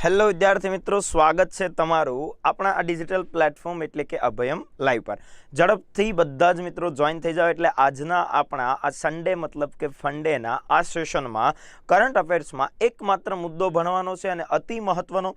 Hello વિદ્યાર્થી મિત્રો, સ્વાગત છે તમારું આપણા આ ડિજિટલ પ્લેટફોર્મ એટલે કે અભયમ લાઈવ પર. ઝડપથી બધા જ મિત્રો જોઈન થઈ જાઓ એટલે આજના આપણા આ સન્ડે મતલબ કે ફંડેના આ સેશનમાં કરંટ અફેર્સમાં એકમાત્ર મુદ્દો ભણવાનો છે અને અતિ મહત્વનો.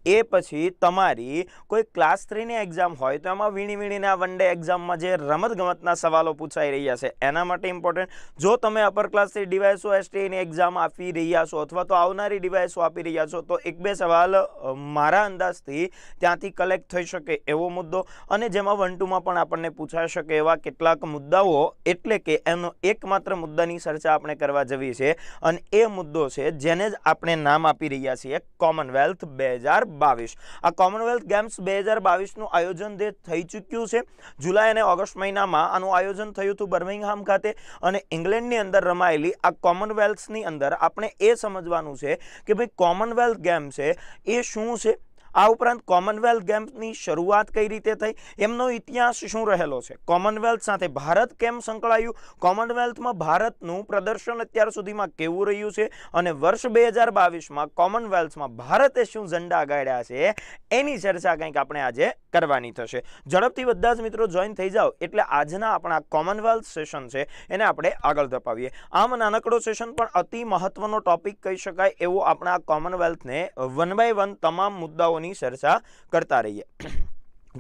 એ પછી તમારી કોઈ ક્લાસ 3ની એક્ઝામ હોય તો એમાં વીણીને આ વન ડે એક્ઝામમાં જે રમતગમતના સવાલો પૂછાઈ રહ્યા છે એના માટે ઇમ્પોર્ટન્ટ. જો તમે અપર ક્લાસથી ડીવાયએસઓ એસટીની એક્ઝામ આપી રહ્યા છો અથવા તો આવનારી ડીવાયએસઓ આપી રહ્યા છો તો એક બે સવાલ મારા અંદાજથી ત્યાંથી કલેક્ટ થઈ શકે એવો મુદ્દો, અને જેમાં 1-2માં પણ આપણને પૂછાઈ શકે એવા કેટલાક મુદ્દાઓ, એટલે કે એનો એકમાત્ર મુદ્દાની ચર્ચા આપણે કરવા જવી છે અને એ મુદ્દો છે જેને જ આપણે નામ આપી રહ્યા છીએ કોમનવેલ્થ 2022. આ કોમનવેલ્થ ગેમ્સ 2022નું આયોજન જે થઈ ચૂક્યું છે જુલાઈ અને ઓગસ્ટ મહિનામાં આનું આયોજન થયું હતું બર્મિંગહામ ખાતે, અને ઇંગ્લેન્ડની અંદર રમાયેલી આ કોમનવેલ્થની અંદર આપણે એ સમજવાનું છે કે ભાઈ કોમનવેલ્થ ગેમ છે એ શું છે, આ ઉપરાંત કોમનવેલ્થ ગેમ્સની શરૂઆત કઈ રીતે થઈ, એમનો ઇતિહાસ શું રહેલો છે, કોમનવેલ્થ સાથે ભારત કેમ સંકળાયું, કોમનવેલ્થમાં ભારતનું પ્રદર્શન અત્યાર સુધીમાં કેવું રહ્યું છે, અને વર્ષ 2022માં કોમનવેલ્થમાં ભારતે શું ઝંડા ગાળ્યા છે એની ચર્ચા કંઈક આપણે આજે કરવાની થશે. ઝડપથી બધા જ મિત્રો જોઈન થઈ જાઓ એટલે આજના આપણા કોમનવેલ્થ સેશન છે એને આપણે આગળ ધપાવીએ. આમ નાનકડો સેશન પણ અતિ મહત્વનો ટોપિક કહી શકાય એવો આપણા કોમનવેલ્થને 1 બાય 1 તમામ મુદ્દાઓની ચર્ચા કરતા રહીએ.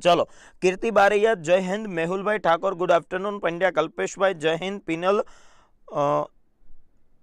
ચલો, કીર્તિ બારૈયા જય હિન્દ, મેહુલભાઈ ઠાકોર ગુડ આફ્ટરનૂન, પંડ્યા કલ્પેશભાઈ જય હિન્દ, પિનલ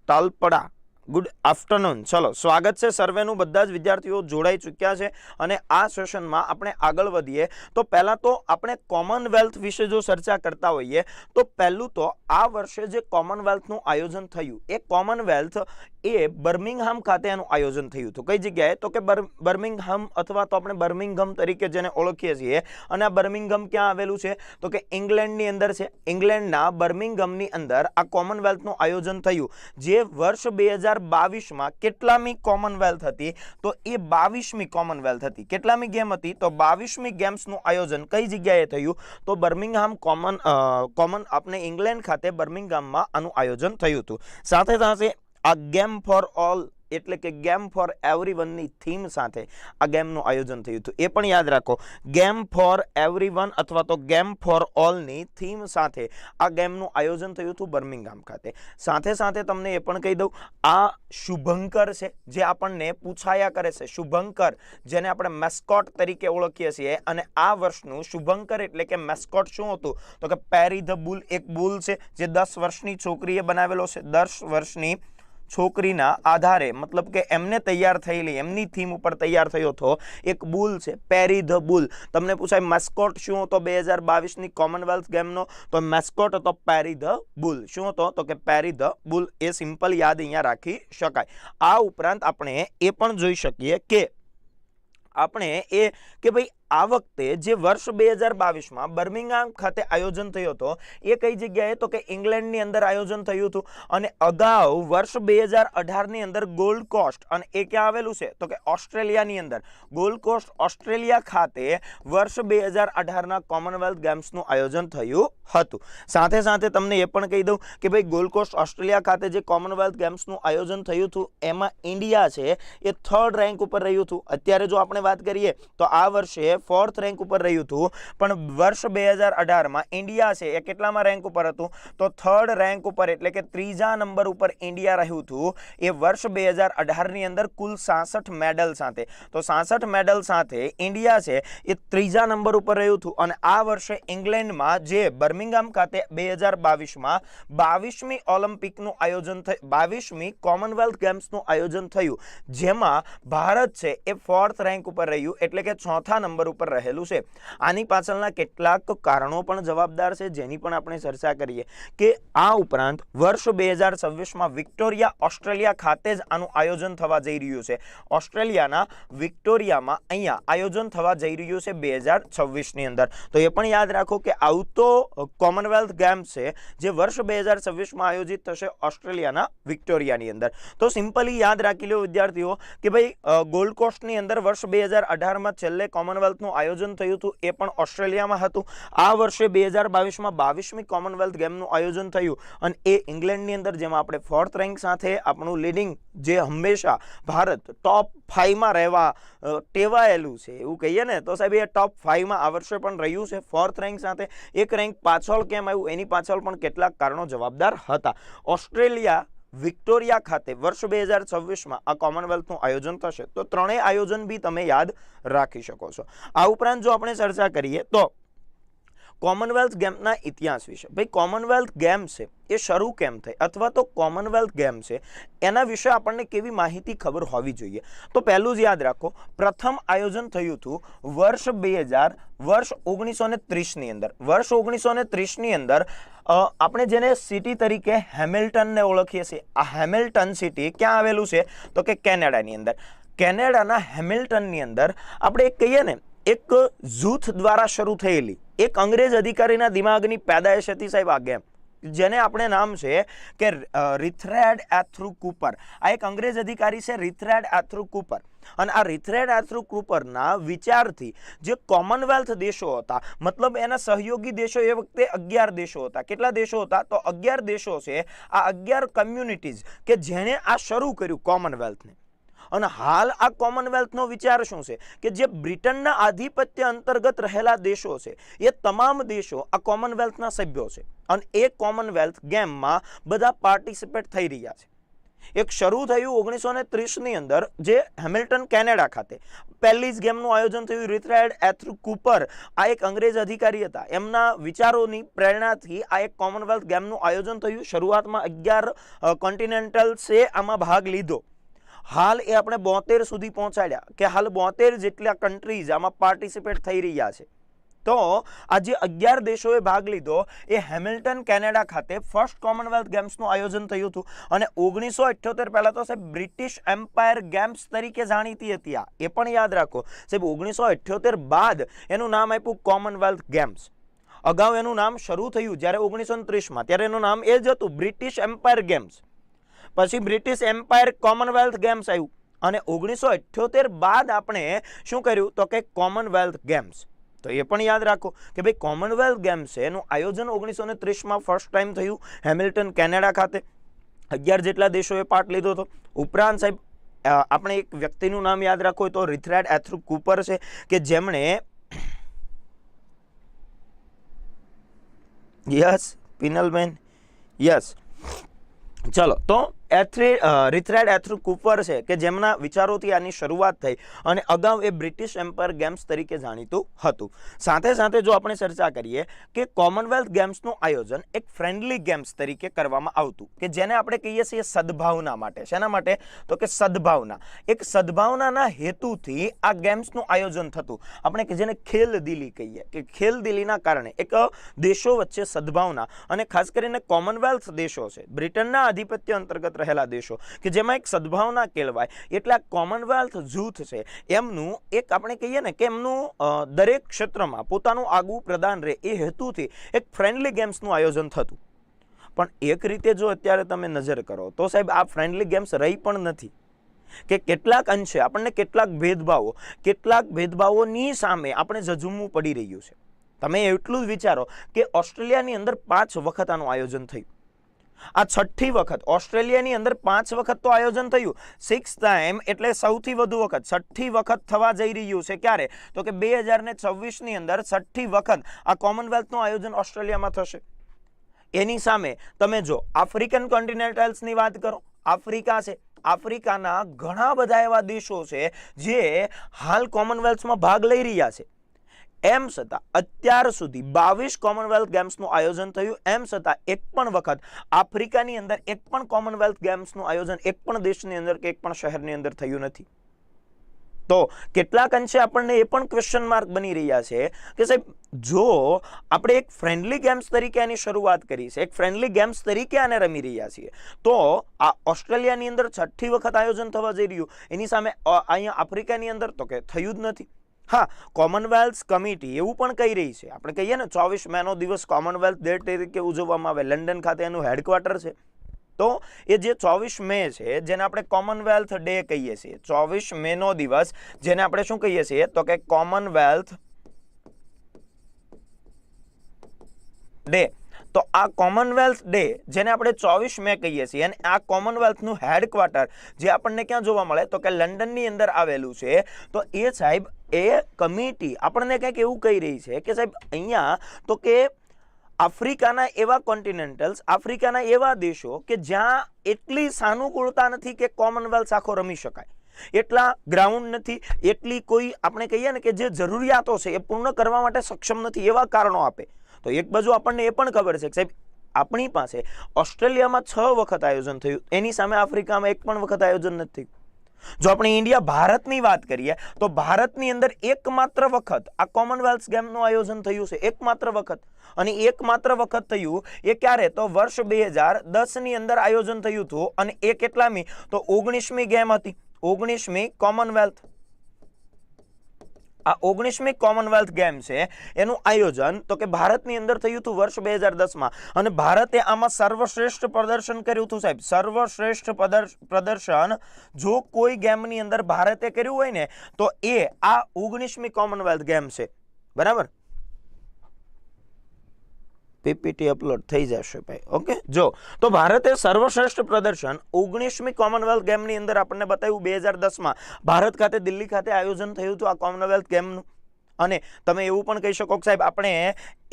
તાલપડા ગુડ આફ્ટરનૂન. ચલો, સ્વાગત છે સર્વેનું. બધા જ વિદ્યાર્થીઓ જોડાઈ ચૂક્યા છે અને આ સેશનમાં આપણે આગળ વધીએ તો પહેલાં તો આપણે કોમનવેલ્થ વિશે જો ચર્ચા કરતા હોઈએ તો પહેલું તો આ વર્ષે જે કોમનવેલ્થનું આયોજન થયું એ કોમનવેલ્થ એ બર્મિંગહામ ખાતે એનું આયોજન થયું હતું. કઈ જગ્યાએ? તો કે બર્મિંગહામ અથવા તો આપણે બર્મિંગહામ તરીકે જેને ઓળખીએ છીએ. અને આ બર્મિંગહામ ક્યાં આવેલું છે? તો કે ઇંગ્લેન્ડની અંદર છે. ઇંગ્લેન્ડના બર્મિંગહામની અંદર આ કોમનવેલ્થનું આયોજન થયું, જે વર્ષ 2022માં કેટલામી કોમનવેલ્થ હતી? તો એ 22મી કોમનવેલ્થ હતી. કેટલામી ગેમ હતી? તો 22મી ગેમ્સનું આયોજન કઈ જગ્યાએ થયું? તો બર્મિંગહામ કોમન આપણે ઇંગ્લેન્ડ ખાતે બર્મિંગહામમાં આનું આયોજન થયું હતું. સાથે સાથે આ ગેમ ફોર ઓલ એટલે કે ગેમ ફોર એવરીવનની થીમ સાથે આ ગેમનું આયોજન થયું હતું. એ પણ યાદ રાખો, ગેમ ફોર એવરીવન અથવા તો ગેમ ફોર ઓલની થીમ સાથે આ ગેમનું આયોજન થયું હતું બર્મિંગહામ ખાતે. સાથે સાથે તમને એ પણ કહી દઉં, આ શુભંકર છે જે આપણને પૂછાયા કરે છે. શુભંકર જેને આપણે મેસ્કોટ તરીકે ઓળખીએ છીએ, અને આ વર્ષનું શુભંકર એટલે કે મેસ્કોટ શું હતું? તો કે પેરી ધ બુલ, એક બુલ છે જે 10 વર્ષની છોકરીએ બનાવેલો છે. 10 વર્ષની છોકરીના આધારે મતલબ કે એમને તૈયાર થયેલી એમની થીમ ઉપર તૈયાર થયો હતો એક બુલ છે, પેરી ધ બુલ. તમને પૂછાય મેસ્કોટ શું હતો 2022ની કોમનવેલ્થ ગેમનો? તો મેસ્કોટ હતો પેરી ધ બુલ. શું હતો? તો કે પેરી ધ બુલ. એ સિમ્પલ યાદ અહીંયા રાખી શકાય. આ ઉપરાંત આપણે એ પણ જોઈ શકીએ કે આપણે એ કે ભાઈ આ વખતે જે વર્ષ 2022માં બર્મિંગહામ ખાતે આયોજન થયું હતો એ કઈ જગ્યાએ? તો કે ઇંગ્લેન્ડની અંદર આયોજન થયું હતું. અને અગાઉ વર્ષ 2018ની અંદર ગોલ્ડ કોસ્ટ, અને એ ક્યાં આવેલું છે? તો કે ઓસ્ટ્રેલિયાની અંદર. ગોલ્ડ કોસ્ટ ઓસ્ટ્રેલિયા ખાતે વર્ષ 2018ના કોમનવેલ્થ ગેમ્સનું આયોજન થયું હતું. સાથે સાથે તમને એ પણ કહી દઉં કે ભાઈ ગોલ્ડ કોસ્ટ ઓસ્ટ્રેલિયા ખાતે જે કોમનવેલ્થ ગેમ્સનું આયોજન થયું હતું એમાં ઇન્ડિયા છે એ 3rd રેન્ક ઉપર રહ્યું હતું. અત્યારે જો આપણે વાત કરીએ તો આ વર્ષે 4th રેન્ક ઉપર રહ્યું હતું, પણ વર્ષ 2018માં ઇન્ડિયા છે એ કેટલામાં રેન્ક ઉપર હતું? તો 3rd રેન્ક ઉપર, એટલે કે 3જા નંબર ઉપર ઇન્ડિયા રહ્યું હતું એ વર્ષ 2018ની અંદર કુલ 66 મેડલ સાથે. તો 66 મેડલ સાથે ઇન્ડિયા છે એ 3જા નંબર ઉપર રહ્યું હતું. અને આ વર્ષે ઇંગ્લેન્ડમાં જે બર્મિંગહામ ખાતે 2022માં 22મી ઓલિમ્પિકનું આયોજન થયું, 22મી કોમનવેલ્થ ગેમ્સનું આયોજન થયું, જેમાં ભારત છે એ 4th રેન્ક ઉપર રહ્યું, એટલે કે 4થા નંબર ઉપર રહેલું છે. આની પાછળના કેટલાક કારણો પણ જવાબદાર છે જેની પણ આપણે ચર્ચા કરીએ કે આ ઉપરાંત વર્ષ 2026માં વિક્ટોરિયા ઓસ્ટ્રેલિયા ખાતે જ આનું આયોજન થવા જઈ રહ્યું છે. ઓસ્ટ્રેલિયાના વિક્ટોરિયામાં અહીંયા આયોજન થવા જઈ રહ્યું છે 2026ની અંદર. તો એ પણ યાદ રાખો કે આવું તો કોમનવેલ્થ ગેમ્સ છે જે વર્ષ 2026માં આયોજિત થશે ઓસ્ટ્રેલિયાના વિક્ટોરિયાની અંદર. તો સિમ્પલી યાદ રાખી લો વિદ્યાર્થીઓ કે ભાઈ ગોલ્ડ કોસ્ટની અંદર વર્ષ 2018માં છેલ્લે કોમનવેલ્થ કોમનવેલ્થનું આયોજન થયું હતું એ પણ ઓસ્ટ્રેલિયામાં હતું. આ વર્ષે 2022માં 22મી કોમનવેલ્થ ગેમનું આયોજન થયું અને એ ઇંગ્લેન્ડની અંદર, જેમાં આપણે 4th રેન્ક સાથે આપણું લીડિંગ, જે હંમેશા ભારત ટોપ 5માં રહેવા ટેવાયેલું છે એવું કહીએ ને, તો સાહેબ એ ટોપ 5માં આ વર્ષે પણ રહ્યું છે 4th રેન્ક સાથે. એક રેન્ક પાછળ કેમ આવ્યું એની પાછળ પણ કેટલાક કારણો જવાબદાર હતા. ઓસ્ટ્રેલિયા વિક્ટોરિયા ખાતે વર્ષ 2026માં આ કોમનવેલ્થનું આયોજન થશે. તો ત્રણેય આયોજન બી તમે યાદ રાખી શકો છો. આ ઉપરાંત જો આપણે ચર્ચા કરીએ તો કોમનવેલ્થ ગેમના ઇતિહાસ વિશે. ભાઈ, કોમનવેલ્થ ગેમ છે એ શરૂ કેમ થઈ, અથવા તો કોમનવેલ્થ ગેમ છે એના વિશે આપણને કેવી માહિતી ખબર હોવી જોઈએ. તો પહેલું જ યાદ રાખો, પ્રથમ આયોજન થયું હતું વર્ષ 1930ની અંદર. વર્ષ 1930ની અંદર આપણે જેને સિટી તરીકે હેમિલ્ટનને ઓળખીએ છીએ, આ હેમિલ્ટન સિટી ક્યાં આવેલું છે તો કે કેનેડાની અંદર. કેનેડાના હેમિલ્ટનની અંદર આપણે એક કહીએ ને, એક જૂથ દ્વારા શરૂ થયેલી એક અંગ્રેજ અધિકારીના દિમાગની પેદાઈશ હતી સાહેબ આ ગેમ, જેને આપણે નામ છે કે રિથરેડ એથ્રુ કૂપર. આ એક અંગ્રેજ અધિકારી છે રિથરેડ એથ્રુ કૂપર, અને આ રિથરેડ એથ્રુ કૂપરના વિચારથી જે કોમનવેલ્થ દેશો હતા, મતલબ એના સહયોગી દેશો એ વખતે 11 દેશો હતા. કેટલા દેશો હતા તો 11 દેશો છે. આ 11 કમ્યુનિટીઝ કે જેણે આ શરૂ કર્યું કોમનવેલ્થને. અને હાલ આ કોમનવેલ્થનો વિચાર શું છે કે જે બ્રિટનના આધિપત્ય અંતર્ગત રહેલા દેશો છે એ તમામ દેશો આ કોમનવેલ્થના સભ્યો છે, અને એ કોમનવેલ્થ ગેમમાં બધા પાર્ટિસિપેટ થઈ રહ્યા છે. એક શરૂ થયું 1930ની અંદર, જે હેમિલ્ટન કેનેડા ખાતે પહેલી જ ગેમનું આયોજન થયું. રિથરેડ એથ્રુ કૂપર આ એક અંગ્રેજ અધિકારી હતા, એમના વિચારોની પ્રેરણાથી આ એક કોમનવેલ્થ ગેમનું આયોજન થયું. શરૂઆતમાં 11 કોન્ટિનેન્ટલ્સે આમાં ભાગ લીધો. હાલ એ આપણે 72 સુધી પહોંચાડ્યા, કે હાલ 72 જેટલા કન્ટ્રીઝ આમાં પાર્ટિસિપેટ થઈ રહ્યા છે. તો આ જે 11 દેશોએ ભાગ લીધો એ હેમિલ્ટન કેનેડા ખાતે ફર્સ્ટ કોમનવેલ્થ ગેમ્સનું આયોજન થયું હતું. અને 1978 પહેલા તો સાહેબ બ્રિટિશ એમ્પાયર ગેમ્સ તરીકે જાણીતી હતી. આ એ પણ યાદ રાખો સાહેબ, 1978 બાદ એનું નામ આપ્યું કોમનવેલ્થ ગેમ્સ. અગાઉ એનું નામ શરૂ થયું જ્યારે 1930માં, ત્યારે એનું નામ એ જ હતું બ્રિટિશ એમ્પાયર ગેમ્સ. પછી બ્રિટિશ એમ્પાયર કોમનવેલ્થ ગેમ્સ આવ્યું, અને 1978 બાદ આપણે શું કર્યું તો કે કોમનવેલ્થ ગેમ્સ. તો એ પણ યાદ રાખો કે ભાઈ કોમનવેલ્થ ગેમ્સ છે એનું આયોજન 1930માં ફર્સ્ટ ટાઈમ થયું હેમિલ્ટન કેનેડા ખાતે. 11 જેટલા દેશોએ પાર્ટ લીધો હતો. ઉપરાંત સાહેબ આપણે એક વ્યક્તિનું નામ યાદ રાખો તો રિથરેડ એથ્રુ કૂપર છે, કે જેમણે યસ પિનલબેન યસ ચલો તો રિથરેડ એથ્રુ કૂપર છે કે જેમના વિચારોથી આની શરૂઆત થઈ, અને અગાઉ એ બ્રિટિશ એમ્પાયર ગેમ્સ તરીકે જાણીતું હતું. સાથે સાથે જો આપણે ચર્ચા કરીએ કે કોમનવેલ્થ ગેમ્સનું આયોજન એક ફ્રેન્ડલી ગેમ્સ તરીકે કરવામાં આવતું, કે જેને આપણે કહીએ છીએ સદભાવના માટે. શેના માટે તો કે સદભાવના. એક સદભાવનાના હેતુથી આ ગેમ્સનું આયોજન થતું. આપણે કે જેને ખેલદિલી કહીએ, કે ખેલદિલીના કારણે એક દેશો વચ્ચે સદભાવના, અને ખાસ કરીને કોમનવેલ્થ દેશો છે બ્રિટનના આધિપત્ય અંતર્ગત રહેલા દેશો કે જેમાં એક સદભાવના કહેવાય. એટલે આ કોમનવેલ્થ જૂથ છે એમનું એક આપણે કહીએ ને કે એમનું દરેક ક્ષેત્રમાં પોતાનું આગવું પ્રદાન રહે એ હેતુથી એક ફ્રેન્ડલી ગેમ્સનું આયોજન થતું. પણ એક રીતે જો અત્યારે તમે નજર કરો તો સાહેબ આ ફ્રેન્ડલી ગેમ્સ રહી પણ નથી, કે કેટલાક અંશે આપણને કેટલાક ભેદભાવોની સામે આપણે ઝઝૂમવું પડી રહ્યું છે. તમે એટલું જ વિચારો કે ઓસ્ટ્રેલિયાની અંદર 5 વખત આનું આયોજન થયું. આ 6ઠી વખત ઓસ્ટ્રેલિયાની અંદર 5 વખત તો આયોજન થયું. 6th ટાઈમ એટલે સૌથી વધુ વખત 6ઠી વખત થવા જઈ રહ્યું છે. ક્યારે તો કે 2026ની અંદર 6ઠી વખત આ કોમનવેલ્થનું આયોજન ઓસ્ટ્રેલિયામાં થશે. એની સામે તમે જો આફ્રિકન કોન્ટિનેન્ટલ્સની વાત કરો, આફ્રિકા છે, આફ્રિકાના ઘણા બધા એવા દેશો છે જે હાલ કોમનવેલ્થમાં ભાગ લઈ રહ્યા છે. એમ છતાં અત્યાર સુધી 22 કોમનવેલ્થ ગેમ્સનું આયોજન થયું. એમ છતાં એક પણ વખત આફ્રિકાની અંદર એક પણ કોમનવેલ્થ ગેમ્સનું આયોજન એક પણ દેશની અંદર કે એક પણ શહેરની અંદર થયું નથી. તો કેટલાક અંશે આપણને એ પણ ક્વેશ્ચન માર્ક બની રહ્યા છે કે સાહેબ જો આપણે એક ફ્રેન્ડલી ગેમ્સ તરીકે આની શરૂઆત કરી છે, એક ફ્રેન્ડલી ગેમ્સ તરીકે આને રમી રહ્યા છીએ, તો આ ઓસ્ટ્રેલિયાની અંદર 6ઠી વખત આયોજન થવા જઈ રહ્યું, એની સામે અહીંયા આફ્રિકાની અંદર તો કે થયું જ નથી. હા, કોમનવેલ્થ કમિટી એવું પણ કહી રહી છે, આપણે કહીએ ને 24 મેનો દિવસ કોમનવેલ્થ ડે તરીકે ઉજવવામાં આવે, લંડન ખાતે એનું હેડક્વાર્ટર છે. તો એ જે 24 મે છે જેને આપણે કોમનવેલ્થ ડે કહીએ છીએ, 24 મે નો દિવસ જેને આપણે શું કહીએ છીએ તો કે કોમનવેલ્થ ડે. તો આ કોમનવેલ્થ ડે જેને આપણે 24 મે કહીએ છીએ અને આ કોમનવેલ્થનું હેડક્વાર્ટર જે આપણને ક્યાં જોવા મળે તો કે લંડનની અંદર આવેલું છે. તો એ સાહેબ એ કમિટી આપણને કંઈક એવું કહી રહી છે કે સાહેબ અહીંયા તો કે આફ્રિકાના એવા કોન્ટિનેન્ટલ્સ, આફ્રિકાના એવા દેશો કે જ્યાં એટલી સાનુકૂળતા નથી કે કોમનવેલ્થ આખો રમી શકાય, એટલા ગ્રાઉન્ડ નથી, એટલી કોઈ આપણે કહીએ ને કે જે જરૂરિયાતો છે એ પૂર્ણ કરવા માટે સક્ષમ નથી, એવા કારણો આપે. તો એક બાજુ આપણને એ પણ ખબર છે કે સાહેબ આપણી પાસે ઓસ્ટ્રેલિયામાં 6 વખત આયોજન થયું, એની સામે આફ્રિકામાં એક પણ વખત આયોજન નથી થયું. જો આપણે ઇન્ડિયા ભારતની વાત કરીએ તો ભારતની અંદર એકમાત્ર વખત આ કોમનવેલ્થ ગેમનું આયોજન થયું છે, એકમાત્ર વખત. અને એકમાત્ર વખત થયું એ ક્યારે તો વર્ષ 2010 ની અંદર આયોજન થયું હતું અને એ કેટલામી તો 19મી ગેમ હતી, 19મી કોમનવેલ્થ. આ 19મી કોમનવેલ્થ ગેમ છે એનું આયોજન તો કે ભારતની અંદર થયું હતું વર્ષ 2010માં અને ભારતે આમાં સર્વશ્રેષ્ઠ પ્રદર્શન કર્યું હતું સાહેબ. સર્વશ્રેષ્ઠ પ્રદર્શન જો કોઈ ગેમની અંદર ભારતે કર્યું હોય ને તો એ આ 19મી કોમનવેલ્થ ગેમ છે. બરાબર, પીપીટી અપલોડ થઈ જશે ભાઈ. ઓકે, જો તો ભારતે સર્વશ્રેષ્ઠ પ્રદર્શન 19મી કોમનવેલ્થ ગેમની અંદર આપણને બતાવ્યું 2010માં ભારત ખાતે, દિલ્હી ખાતે આયોજન થયું હતું આ કોમનવેલ્થ ગેમનું. અને તમે એવું પણ કહી શકો કે સાહેબ આપણે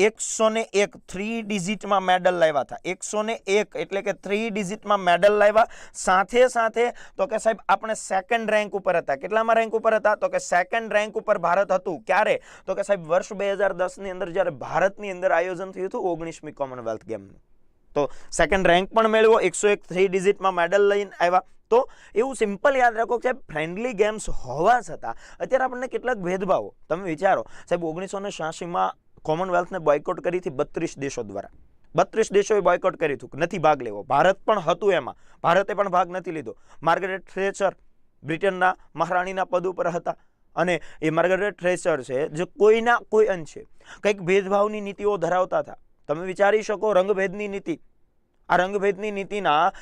101 3 ડિજિટમાં મેડલ લાવ્યા હતા, 101 એટલે કે 3 ડિજિટમાં મેડલ લાવ્યા. સાથે સાથે તો કે સાહેબ આપણે સેકન્ડ રેન્ક ઉપર હતા. કેટલામાં રેન્ક ઉપર હતા તો કે સેકન્ડ રેન્ક ઉપર ભારત હતું. ક્યારે તો કે સાહેબ વર્ષ 2010 ની અંદર જ્યારે ભારતની અંદર આયોજન થયું હતું 19મી કોમનવેલ્થ ગેમનું. તો સેકન્ડ રેન્ક પણ મેળવ્યો, 101 3 ડિજિટમાં મેડલ લઈને આવ્યા. તો એવું સિમ્પલ યાદ રાખો કે ફ્રેન્ડલી ગેમ્સ હોવા છતાં અત્યારે આપણને કેટલાક ભેદભાવો. તમે વિચારો સાહેબ 1986માં કોમનવેલ્થને બોયકોટ કરી હતી 32 દેશો દ્વારા. 32 દેશોએ બોયકોટ કરી હતું, નથી ભાગ લેવો. ભારત પણ હતું એમાં, ભારતે પણ ભાગ નથી લીધો. માર્ગરેટ થેચર બ્રિટનના મહારાણીના પદ ઉપર હતા અને એ માર્ગરેટ થેચર છે જે કોઈના કોઈ અંશે કંઈક ભેદભાવની નીતિઓ ધરાવતા હતા. તમે વિચારી શકો રંગભેદની નીતિ. આ રંગભેદની નીતિના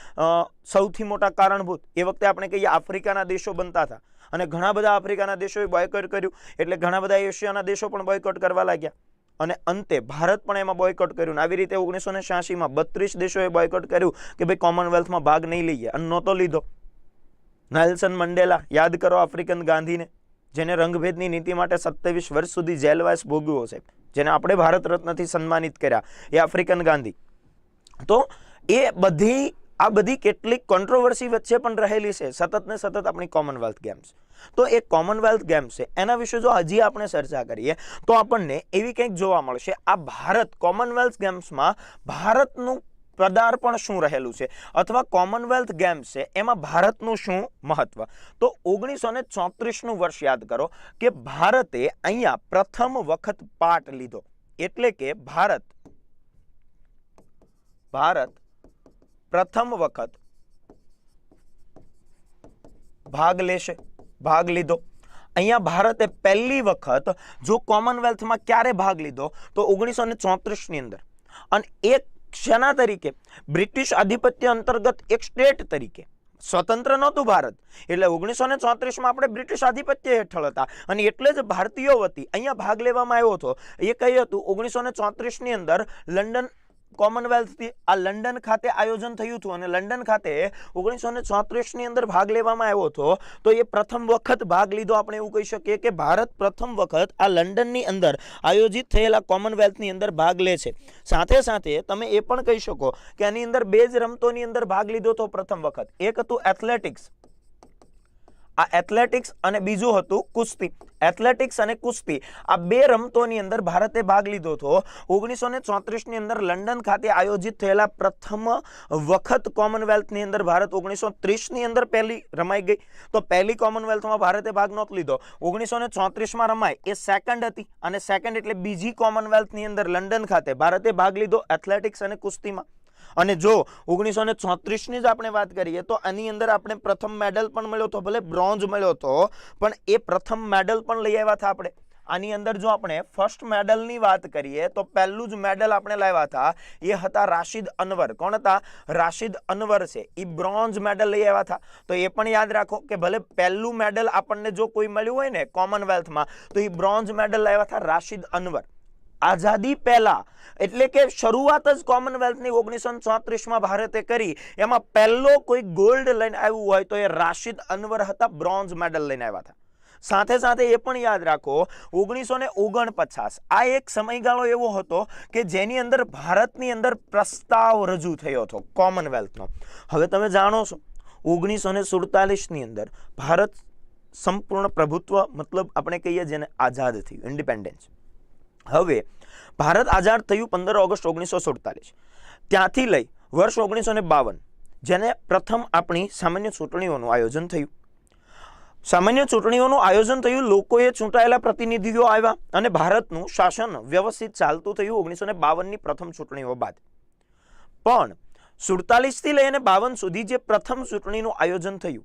સૌથી મોટા કારણભૂત એ વખતે આપણે કહીએ આફ્રિકાના દેશો બનતા હતા અને ઘણા બધા આફ્રિકાના દેશોએ બોયકોટ કર્યું એટલે ઘણા બધા એશિયાના દેશો પણ બોયકોટ કરવા લાગ્યા અને અંતે ભારત પણ એમાં બોયકોટ કર્યું. આવી રીતે 1986માં 32 દેશોએ બોયકોટ કર્યું કે ભાઈ કોમનવેલ્થમાં ભાગ નહીં લઈએ અને નહોતો લીધો. નેલ્સન મંડેલા, યાદ કરો આફ્રિકન ગાંધીને, જેને રંગભેદની નીતિ માટે 27 વર્ષ સુધી જેલવાસ ભોગવ્યો છે, જેને આપણે ભારત રત્નથી સન્માનિત કર્યા, એ આફ્રિકન ગાંધી. તો એ બધી કેટલીક કોન્ટ્રોવર્સી વચ્ચે પણ રહેલી છે સતત ને સતત આપણી કોમનવેલ્થ ગેમ્સ. તો એ કોમનવેલ્થ ગેમ્સ છે એના વિશે જો હજી આપણે ચર્ચા કરીએ તો આપણને એવી કંઈક જોવા મળશે. આ ભારત કોમનવેલ્થ ગેમ્સમાં ભારતનું પદાર્પણ શું રહેલું છે અથવા કોમનવેલ્થ ગેમ્સ છે એમાં ભારતનું શું મહત્વ. તો 1934નું વર્ષ યાદ કરો કે ભારતે અહીંયા પ્રથમ વખત પાર્ટ લીધો. એટલે કે ભારત પ્રથમ વખત ભાગ લીધો. અહીંયા ભારતે પહેલી વખત જો કોમનવેલ્થમાં ક્યારે ભાગ લીધો તો 1934 ની અંદર, અને એક સેના તરીકે બ્રિટિશ આધિપત્ય અંતર્ગત એક સ્ટેટ તરીકે સ્વતંત્ર નહોતું ભારત. એટલે 1934માં આપણે બ્રિટિશ આધિપત્ય હેઠળ હતા અને એટલે જ ભારતીયો વતી અહીંયા ભાગ લેવામાં આવ્યો હતો. એ કહ્યું હતું 1934 ની અંદર લંડન કોમનવેલ્થથી આ લંડન ખાતે આયોજન થયું હતું અને લંડન ખાતે 1934 ની અંદર ભાગ લેવામાં આવ્યો હતો. તો એ પ્રથમ વખત ભાગ લીધો. આપણે એવું કહી શકીએ કે ભારત પ્રથમ વખત આ લંડનની અંદર આયોજિત થયેલા કોમનવેલ્થની અંદર ભાગ લે છે. સાથે સાથે તમે એ પણ કહી શકો કે આની અંદર બે જ રમતોની અંદર ભાગ લીધો હતો પ્રથમ વખત. એક હતું એથ્લેટિક્સ, આ એથ્લેટિક્સ, અને બીજું હતું કુસ્તી. એથ્લેટિક્સ અને કુસ્તી આ બે રમતોની અંદર ભારતે ભાગ લીધો હતો. 1934 ની અંદર લંડન ખાતે આયોજિત થયેલા પ્રથમ વખત કોમનવેલ્થની અંદર ભારત 1930 ની અંદર પહેલી રમાઈ ગઈ. તો પહેલી કોમનવેલ્થમાં ભારતે ભાગ નહોતો લીધો. 1934માં રમાય એ સેકન્ડ હતી અને સેકન્ડ એટલે બીજી કોમનવેલ્થની અંદર લંડન ખાતે ભારતે ભાગ લીધો એથ્લેટિક્સ અને કુસ્તીમાં. અને જો 1934 ની જ આપણે વાત કરીએ તો આની અંદર આપણે પ્રથમ મેડલ પણ મળ્યો હતો, ભલે બ્રોન્ઝ મળ્યો હતો પણ એ પ્રથમ મેડલ પણ લઈ આવ્યા હતા આપણે. આની અંદર જો આપણે ફર્સ્ટ મેડલની વાત કરીએ તો પહેલું જ મેડલ આપણે લાવ્યા હતા એ હતા રાશિદ અનવર. કોણ હતા? રાશિદ અનવર છે એ બ્રોન્ઝ મેડલ લઈ આવ્યા હતા. તો એ પણ યાદ રાખો કે ભલે પહેલું મેડલ આપણને જો કોઈ મળ્યું હોય ને કોમનવેલ્થમાં તો એ બ્રોન્ઝ મેડલ લાવ્યા હતા રાશિદ અનવર. આઝાદી પહેલા એટલે કે શરૂઆત જ કોમનવેલ્થની 1934માં ભારતે કરી, એમાં પહેલો કોઈ ગોલ્ડ લઈને આવ્યું હોય તો એ રાશિદ અનવર હતા, બ્રોન્ઝ મેડલ લઈને આવ્યા હતા. સાથે સાથે એ પણ યાદ રાખો 1949 આ એક સમયગાળો એવો હતો કે જેની અંદર ભારતની અંદર પ્રસ્તાવ રજૂ થયો હતો કોમનવેલ્થનો. હવે તમે જાણો છો 1947ની અંદર ભારત સંપૂર્ણ પ્રભુત્વ મતલબ આપણે કહીએ જેને આઝાદ થયું, ઇન્ડિપેન્ડન્સ. હવે ભારત આઝાદ થયું 15 ઓગસ્ટ 1947. ત્યાંથી લઈ વર્ષ 1952 જેને પ્રથમ આપણી સામાન્ય ચૂંટણીઓનું આયોજન થયું. સામાન્ય ચૂંટણીઓનું આયોજન થયું, લોકોએ ચૂંટાયેલા પ્રતિનિધિઓ આવ્યા અને ભારતનું શાસન વ્યવસ્થિત ચાલતું થયું 1952ની પ્રથમ ચૂંટણીઓ બાદ. પણ 47 થી લઈને 52 સુધી જે પ્રથમ ચૂંટણીનું આયોજન થયું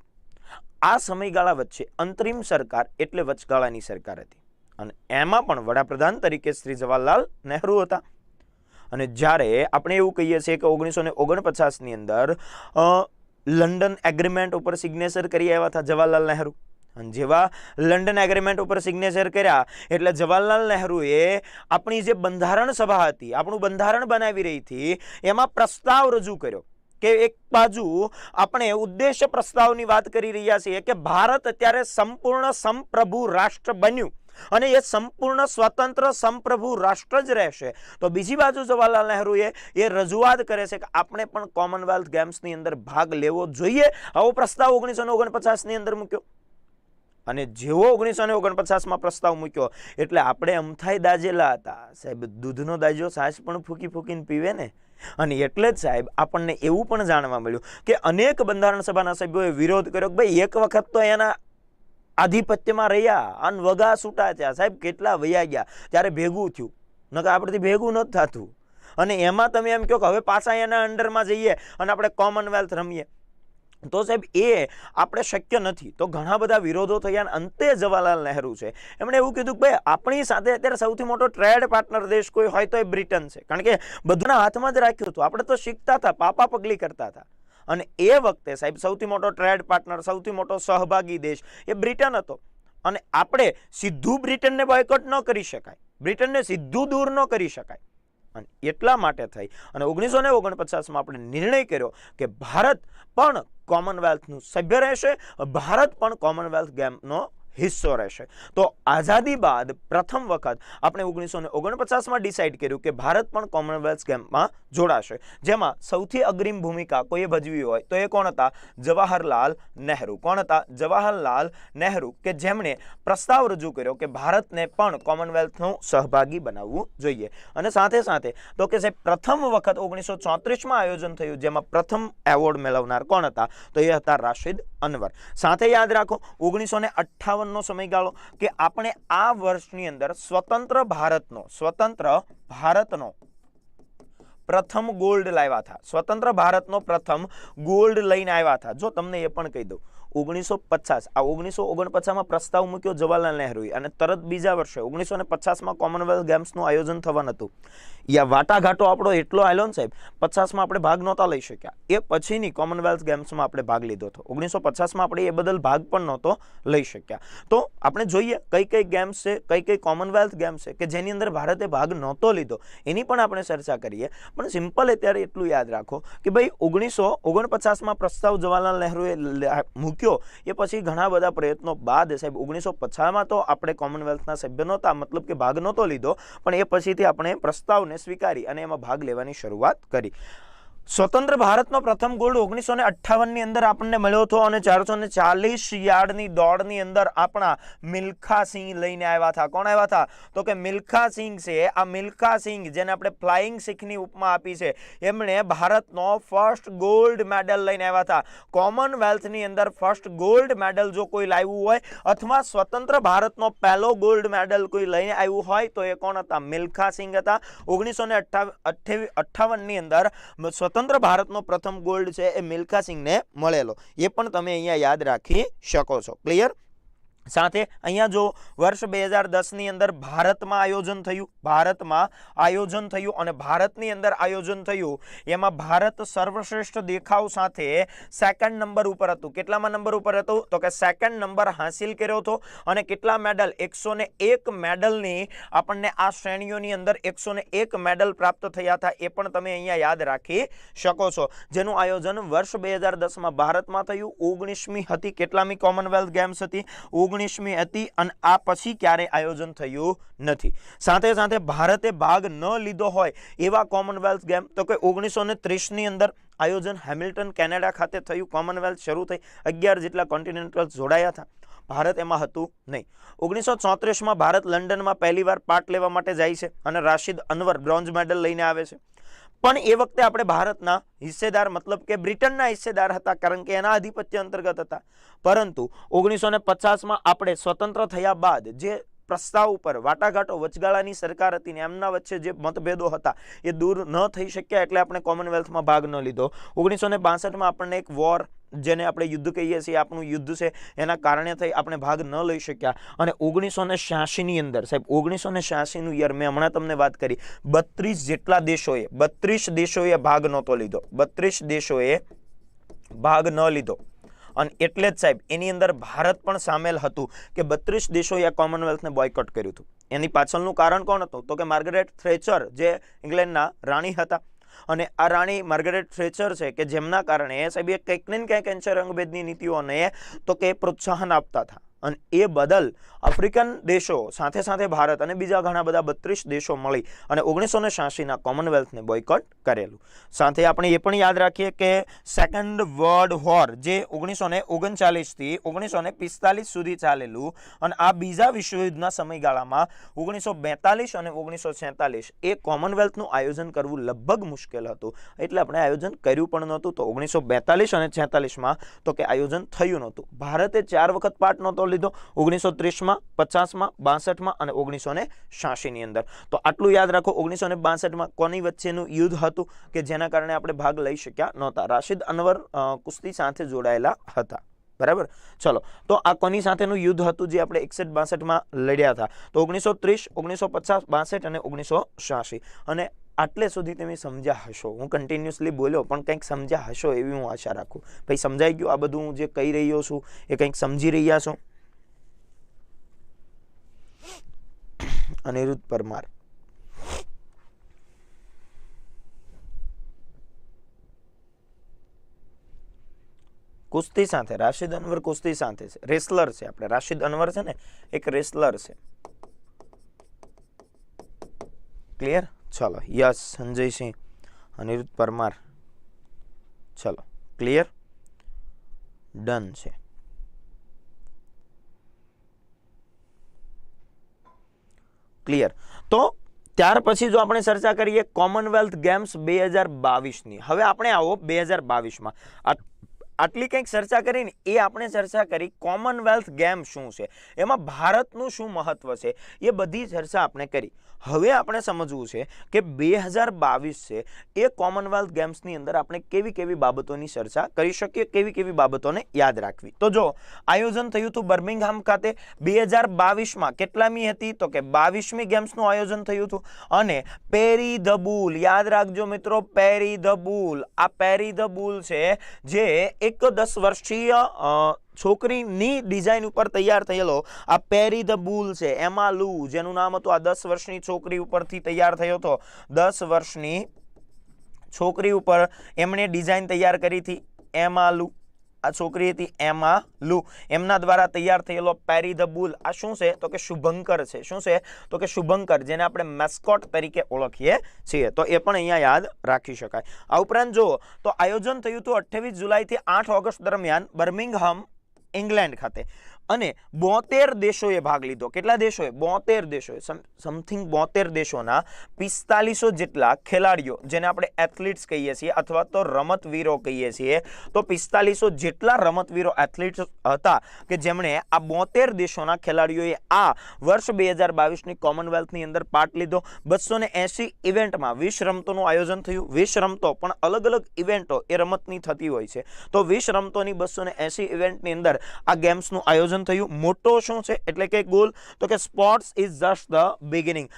આ સમયગાળા વચ્ચે અંતરિમ સરકાર એટલે વચગાળાની સરકાર હતી અને એમાં પણ વડાપ્રધાન તરીકે શ્રી જવાહરલાલ નહેરુ હતા. અને જ્યારે આપણે એવું કહીએ છીએ કે 1949ની અંદર લંડન એગ્રીમેન્ટ ઉપર સિગ્નેચર કરી આવ્યા હતા જવાહરલાલ નહેરુ. અને જેવા લંડન એગ્રીમેન્ટ ઉપર સિગ્નેચર કર્યા એટલે જવાહરલાલ નહેરુએ આપણી જે બંધારણ સભા હતી, આપણું બંધારણ બનાવી રહી હતી, એમાં પ્રસ્તાવ રજૂ કર્યો કે એક બાજુ આપણે ઉદ્દેશ્ય પ્રસ્તાવની વાત કરી રહ્યા છીએ કે ભારત અત્યારે સંપૂર્ણ સંપ્રભુ રાષ્ટ્ર બન્યું અને એ સંપૂર્ણ સ્વતંત્ર સંપ્રભુ રાષ્ટ્ર જ રહેશે. તો બીજી બાજુ જવાહરલાલ નહેરુએ એ રજૂઆત કરે છે કે આપણે પણ કોમનવેલ્થ ગેમ્સની અંદર ભાગ લેવો જોઈએ. આવો પ્રસ્તાવ 1949ની અંદર મૂક્યો અને જેવો 1949માં પ્રસ્તાવ મૂક્યો એટલે આપણે અમથાઈ દાજેલા હતા સાહેબ. દૂધનો દાજો છાશ પણ ફૂકી ફૂકીને પીવે ને. અને એટલે જ સાહેબ આપણને એવું પણ જાણવા મળ્યું કે અનેક બંધારણ સભાના સભ્યોએ વિરોધ કર્યો કે ભાઈ એક વખત તો એના આધિપત્યમાં રહ્યા અને વગા છૂટા થયા સાહેબ, કેટલા વયા ગયા ત્યારે ભેગું થયું, નકર આપણથી ભેગું નથી થતું. અને એમાં તમે એમ કહો કે હવે પાછા એના અંડરમાં જઈએ અને આપણે કોમનવેલ્થ રમીએ તો સાહેબ એ આપણે શક્ય નથી. તો ઘણા બધા વિરોધો થયા. અંતે જવાહરલાલ નહેરુ છે એમણે એવું કીધું કે ભાઈ આપણી સાથે અત્યારે સૌથી મોટો ટ્રેડ પાર્ટનર દેશ કોઈ હોય તો એ બ્રિટન છે, કારણ કે બધાના હાથમાં જ રાખ્યું હતું. આપણે તો શીખતા હતા, પાપા પગલી કરતા હતા. અને એ વખતે સાહેબ સૌથી મોટો ટ્રેડ પાર્ટનર, સૌથી મોટો સહભાગી દેશ એ બ્રિટન હતો. અને આપણે સીધું બ્રિટનને બોયકોટ ન કરી શકાય, બ્રિટનને સીધું દૂર ન કરી શકાય. અને એટલા માટે થઈ અને 1949માં આપણે નિર્ણય કર્યો કે ભારત પણ કોમનવેલ્થનું સભ્ય રહેશે, ભારત પણ કોમનવેલ્થ ગેમનો હિસ્સો રહેશે. તો આઝાદી બાદ પ્રથમ વખત આપણે 1949માં ડિસાઇડ કર્યું કે ભારત પણ કોમનવેલ્થ ગેમમાં જોડાશે, જેમાં સૌથી અગ્રીમ ભૂમિકા કોઈએ ભજવી હોય તો એ કોણ હતા? જવાહરલાલ નહેરુ. કોણ હતા? જવાહરલાલ નહેરુ, કે જેમણે પ્રસ્તાવ રજૂ કર્યો કે ભારતને પણ કોમનવેલ્થનું સહભાગી બનાવવું જોઈએ. અને સાથે સાથે તો કે સાહેબ પ્રથમ વખત 1934માં આયોજન થયું, જેમાં પ્રથમ એવોર્ડ મેળવનાર કોણ હતા? તો એ હતા રાશિદ અનવર. સાથે યાદ રાખો 1958 નો સમયગાળો કે આપણે આ વર્ષની અંદર સ્વતંત્ર ભારતનો પ્રથમ ગોલ્ડ લાવ્યા હતા. સ્વતંત્ર ભારતનો પ્રથમ ગોલ્ડ લઈને આવ્યા હતા. જો તમને એ પણ કહી દઉં 1950 આ 1949માં પ્રસ્તાવ મૂક્યો જવાહરલાલ નહેરુએ અને તરત બીજા વર્ષે 1950માં કોમનવેલ્થ ગેમ્સનું આયોજન થવાનું હતું. યા વાટાઘાટો આપણો એટલો આવેલો ને સાહેબ, 50માં આપણે ભાગ નહોતા લઈ શક્યા. એ પછીની કોમનવેલ્થ ગેમ્સમાં આપણે ભાગ લીધો હતો. 1950માં આપણે એ બદલ ભાગ પણ નહોતો લઈ શક્યા. તો આપણે જોઈએ કઈ કઈ ગેમ્સ છે, કઈ કઈ કોમનવેલ્થ ગેમ્સ છે કે જેની અંદર ભારતે ભાગ નહોતો લીધો, એની પણ આપણે ચર્ચા કરીએ. પણ સિમ્પલ અત્યારે એટલું યાદ રાખો કે ભાઈ 1949માં પ્રસ્તાવ જવાહરલાલ નહેરુએ મૂક્યો, એ પછી ઘણા બધા પ્રયત્નો બાદ સાહેબ 1950માં તો આપણે કોમનવેલ્થના સભ્ય નહોતા, મતલબ કે ભાગ નહોતો લીધો, પણ એ પછીથી આપણે પ્રસ્તાવને સ્વીકારી અને એમાં ભાગ લેવાની શરૂઆત કરી. સ્વતંત્ર ભારતનો પ્રથમ ગોલ્ડ 1958ની અંદર આપણને મળ્યો હતો અને 440 યાર્ડની દોડની અંદર આપણા મિલ્ખા સિંહ લઈને આવ્યા હતા. કોણ આવ્યા હતા? તો કે મિલ્ખા સિંહ છે. આ મિલ્ખા સિંહ જેને આપણે ફ્લાઇંગ સિંહની ઉપમા આપી છે, એમણે ભારતનો ફર્સ્ટ ગોલ્ડ મેડલ લઈને આવ્યા હતા. કોમનવેલ્થની અંદર ફર્સ્ટ ગોલ્ડ મેડલ જો કોઈ લાવ્યું હોય અથવા સ્વતંત્ર ભારતનો પહેલો ગોલ્ડ મેડલ કોઈ લઈને આવ્યું હોય તો એ કોણ હતા? મિલ્ખા સિંહ હતા. 1958ની અંદર સ્વતંત્ર ભારતનો પ્રથમ ગોલ્ડ છે એ મિલ્ખા સિંહને મળેલો. એ પણ તમે અહીંયા યાદ રાખી શકો છો. ક્લિયર? સાથે અહીંયા જો વર્ષ 2010ની અંદર ભારતમાં આયોજન થયું અને ભારતની અંદર આયોજન થયું એમાં ભારત સર્વશ્રેષ્ઠ દેખાવ સાથે સેકન્ડ નંબર ઉપર હતું. કેટલામાં નંબર ઉપર હતું? તો કે સેકન્ડ નંબર હાંસિલ કર્યો હતો. અને કેટલા મેડલ? 101 મેડલની આપણને આ શ્રેણીઓની અંદર 101 મેડલ પ્રાપ્ત થયા હતા. એ પણ તમે અહીંયા યાદ રાખી શકો છો. જેનું આયોજન વર્ષ 2010માં ભારતમાં થયું. 19મી હતી. કેટલામી કોમનવેલ્થ ગેમ્સ હતી? 19મી હતી. અને આ પછી ક્યારે આયોજન થયું નથી. સાથે સાથે ભારતે ભાગ ન લીધો હોય એવા કોમનવેલ્થ ગેમ તો કે 1930ની અંદર આયોજન હેમિલ્ટન કેનેડા ખાતે થયું. કોમનવેલ્થ શરૂ થઈ 11 જેટલા કોન્ટિનેન્ટલ્સ જોડાયા હતા. ભારત એમાં હતું નહીં. 1934માં ભારત લંડનમાં પહેલીવાર પાર્ટ લેવા માટે જાય છે અને રાશિદ અનવર બ્રોન્ઝ મેડલ લઈને આવે છે. પણ એ વખતે આપણે ભારતના હિસ્સેદાર મતલબ કે બ્રિટનના હિસ્સેદાર હતા, કારણ કે એના આધિપત્ય અંતર્ગત હતા. પરંતુ 1950માં આપણે સ્વતંત્ર થયા બાદ જે પ્રસ્તાવ ઉપર વાટાઘાટો વચગાળાની સરકાર હતી ને એમના વચ્ચે જે મતભેદો હતા એ દૂર ન થઈ શક્યા, એટલે આપણે કોમનવેલ્થમાં ભાગ ન લીધો. 1962માં આપણને એક વોર, જેને આપણે યુદ્ધ કહીએ છીએ, આપણું યુદ્ધ છે, એના કારણે થઈ આપણે ભાગ ન લઈ શક્યા. અને 1986ની અંદર સાહેબ 1986નું યર મેં હમણાં તમને વાત કરી, 32 દેશોએ ભાગ નહોતો લીધો. 32 દેશોએ ભાગ ન લીધો. અને એટલે જ સાહેબ એની અંદર ભારત પણ સામેલ હતું કે 32 દેશોએ કોમનવેલ્થને બોયકોટ કર્યું હતું. એની પાછળનું કારણ કોણ હતું? તો કે માર્ગરેટ થેચર, જે ઇંગ્લેન્ડના રાણી હતા. અને આ રાણી માર્ગરેટ થેચર છે કે જેમના કારણે સાહેબ એ કંઈક ને કંઈક અંશરંગભેદની નીતિઓને તો કે પ્રોત્સાહન આપતા હતા. અને એ બદલ આફ્રિકન દેશો સાથે સાથે ભારત અને બીજા ઘણા બધા 32 દેશો મળી અને 1986ના કોમનવેલ્થને બોયકોટ કરેલું. સાથે આપણે એ પણ યાદ રાખીએ કે સેકન્ડ વર્લ્ડ વોર જે 1939થી 1945 સુધી ચાલેલું અને આ બીજા વિશ્વયુદ્ધના સમયગાળામાં 1942 અને 1946 એ કોમનવેલ્થનું આયોજન કરવું લગભગ મુશ્કેલ હતું. એટલે આપણે આયોજન કર્યું પણ નહોતું. તો 1942 અને 46માં તો કે આયોજન થયું નહોતું. ભારતે 4 વખત પાર્ટ નહોતો લીધો, 1930માં, 50માં, 62માં અને 1986ની અંદર. તો આટલું યાદ રાખો. 1962માં કોની વચ્ચેનું યુદ્ધ હતું કે જેના કારણે આપણે ભાગ લઈ શક્યા નહોતા? રાશિદ અનવર કુસ્તી સાથે જોડાયેલા હતા. બરાબર. ચલો, તો આ કોની સાથેનું યુદ્ધ હતું જે આપણે 61-62માં લડ્યા હતા? તો 1930, 1950, 62 અને 1986. અને આટલે સુધી તમે સમજ્યા હશો. હું કન્ટિન્યુઅસલી બોલ્યો પણ કંઈક સમજ્યા હશો એવી હું આશા રાખું. ભાઈ સમજાઈ ગયું? આ બધું હું જે કહી રહ્યો છું એ કંઈક સમજી રહ્યા છો? અનિરુદ્ધ પરમાર. કુસ્તી સાથે રાશિદ અનવર કુસ્તી સાથે છે, રેસલર છે. આપણે રાશિદ અનવર છે ને એક રેસલર છે. ક્લિયર? ચલો, યસ સંજયસિંહ, અનિરુદ્ધ પરમાર. ચલો, ક્લિયર, ડન છે. ક્લિયર. તો ત્યાર પછી જો આપણે ચર્ચા કરીએ કોમનવેલ્થ ગેમ્સ 2022ની. હવે આપણે આવો 2022માં. આટલી કંઈક ચર્ચા કરીને એ આપણે ચર્ચા કરી કોમનવેલ્થ ગેમ શું છે, એમાં ભારતનું શું મહત્વ છે, એ બધી ચર્ચા આપણે કરી. હવે આપણે સમજવું છે કે 2022 છે એ કોમનવેલ્થ ગેમ્સની અંદર આપણે કેવી કેવી બાબતોની ચર્ચા કરી શકીએ, કેવી કેવી બાબતોને યાદ રાખવી. તો જો આયોજન થયું હતું બર્મિંગહામ ખાતે 2022માં. કેટલામી હતી? તો કે 22મી ગેમ્સનું આયોજન થયું હતું. અને પેરી ધ બુલ, યાદ રાખજો મિત્રો, પેરી ધ બુલ. આ પેરી ધ બુલ છે જે એક 10 વર્ષીય છોકરીની ડિઝાઇન ઉપર તૈયાર થયેલો આ પેરી ધ બુલ છે. એમા લુ જેનું નામ હતું, આ 10 વર્ષની છોકરી ઉપરથી તૈયાર થયો હતો. 10 વર્ષની છોકરી ઉપર એમણે ડિઝાઇન તૈયાર કરી હતી. એમા લુ, આ છોકરી હતી એમા લુ, એમના દ્વારા તૈયાર થયેલો પેરી ધ બુલ. આ શું છે? તો કે શુભંકર છે. શું છે? તો કે શુભંકર, જેને આપણે મેસ્કોટ તરીકે ઓળખીએ છીએ. તો એ પણ અહીંયા યાદ રાખી શકાય. આ ઉપરાંત જો તો આયોજન થયું હતું 28 જુલાઈથી 8 ઓગસ્ટ દરમિયાન બર્મિંગહામ, ઇંગ્લેન્ડ ખાતે. અને 72 દેશોએ ભાગ લીધો. કેટલા દેશોએ? 72 દેશોએ. સમથિંગ 72 દેશોના 4500 જેટલા ખેલાડીઓ, જેને આપણે એથ્લીટ્સ કહીએ છીએ અથવા તો રમતવીરો કહીએ છીએ, તો 4500 જેટલા રમતવીરો એથ્લીટ્સ હતા કે જેમણે આ 72 દેશોના ખેલાડીઓએ આ વર્ષ 2022ની કોમનવેલ્થની અંદર પાર્ટ લીધો. 280 ઇવેન્ટમાં 20 રમતોનું આયોજન થયું. 20 રમતો પણ અલગ અલગ ઇવેન્ટો એ રમતની થતી હોય છે. તો 20 રમતોની 280 ઇવેન્ટની અંદર આ ગેમ્સનું આયોજન થયું. મોટો શું છે એટલે કે ગોલ, તો કે sports is just the beginning.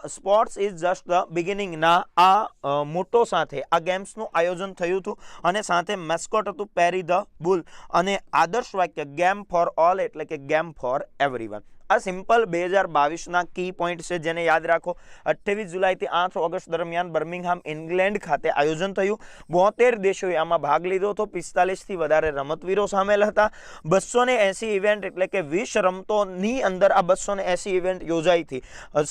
Sports is just the બિગિનિંગના આ મોટો સાથે આ ગેમ્સનું આયોજન થયું હતું અને સાથે મેસ્કોટ હતું પેરી ધ બુલ અને આદર્શ વાક્ય ગેમ ફોર ઓલ એટલે કે ગેમ ફોર એવરીવન. આ સિમ્પલ 2022ના કી પોઈન્ટ છે જેને યાદ રાખો. 28 જુલાઈથી 8 ઓગસ્ટ દરમિયાન બર્મિંગહામ ઇંગ્લેન્ડ ખાતે આયોજન થયું. 72 દેશોએ આમાં ભાગ લીધો હતો. 45થી વધારે રમતવીરો સામેલ હતા. 280 ઇવેન્ટ એટલે કે 20 રમતોની અંદર આ 280 ઇવેન્ટ યોજાઈ હતી.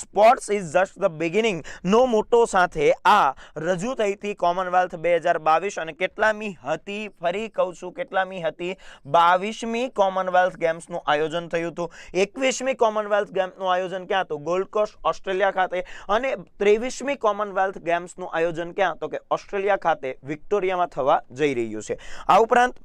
Sports is just the beginning નો મોટો સાથે આ રજૂ થઈ હતી કોમનવેલ્થ 2022. અને કેટલામી હતી, ફરી કહું છું કેટલામી હતી, 22મી કોમનવેલ્થ ગેમ્સનું આયોજન થયું હતું. 21મી કોમનવેલ્થ ગેમ્સનું આયોજન ક્યાં હતું? ગોલ્ડ કોસ્ટ ઓસ્ટ્રેલિયા ખાતે. અને 23મી કોમનવેલ્થ ગેમ્સનું આયોજન ક્યાં? તો કે ઓસ્ટ્રેલિયા ખાતે વિક્ટોરિયામાં થવા જઈ રહ્યું છે. આ ઉપરાંત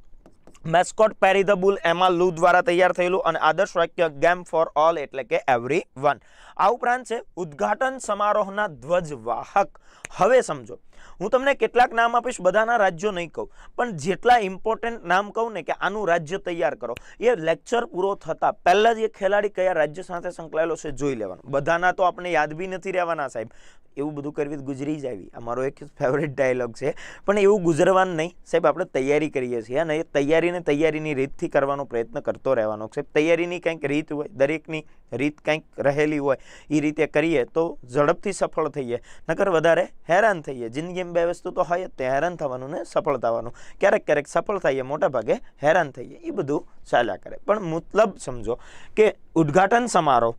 મેસ્કોટ પેરી ધ બુલ એમાં લૂ દ્વારા તૈયાર થયેલું અને આદર્શ વાક્ય ગેમ ફોર ઓલ એટલે કે એવરી વન. આ ઉપરાંત છે ઉદ્ઘાટન સમારોહના ધ્વજવાહક. હવે સમજો, હું તમને કેટલાક નામ આપીશ, બધાના રાજ્યો નહીં કહું, પણ જેટલા ઇમ્પોર્ટન્ટ નામ કહું ને કે આનું રાજ્ય તૈયાર કરો, એ લેક્ચર પૂરો થતા પહેલા જ એ ખેલાડી કયા રાજ્ય સાથે સંકળાયેલો છે જોઈ લેવાનું. બધાના તો આપણે યાદ બી નથી રહેવાના સાહેબ, એવું બધું કરવી ગુજરી જાવી. અમારો એક ફેવરેટ ડાયલોગ છે, પણ એવું ગુજરવાનું નહીં સાહેબ. આપણે તૈયારી કરીએ છીએ અને એ તૈયારીની રીતથી કરવાનો પ્રયત્ન કરતો રહેવાનો છે. તૈયારીની કંઈક રીત હોય, દરેકની રીત કંઈક રહેલી હોય, એ રીતે કરીએ તો ઝડપથી સફળ થઈએ, નકર વધારે હેરાન થઈએ. જિંદગીમાં બે વસ્તુ તો હોય જ, તે હેરાન થવાનું ને સફળ થવાનું. ક્યારેક સફળ થઈએ, મોટા ભાગે હેરાન થઈએ, એ બધું ચાલ્યા કરે. પણ મતલબ સમજો કે ઉદ્ઘાટન સમારોહ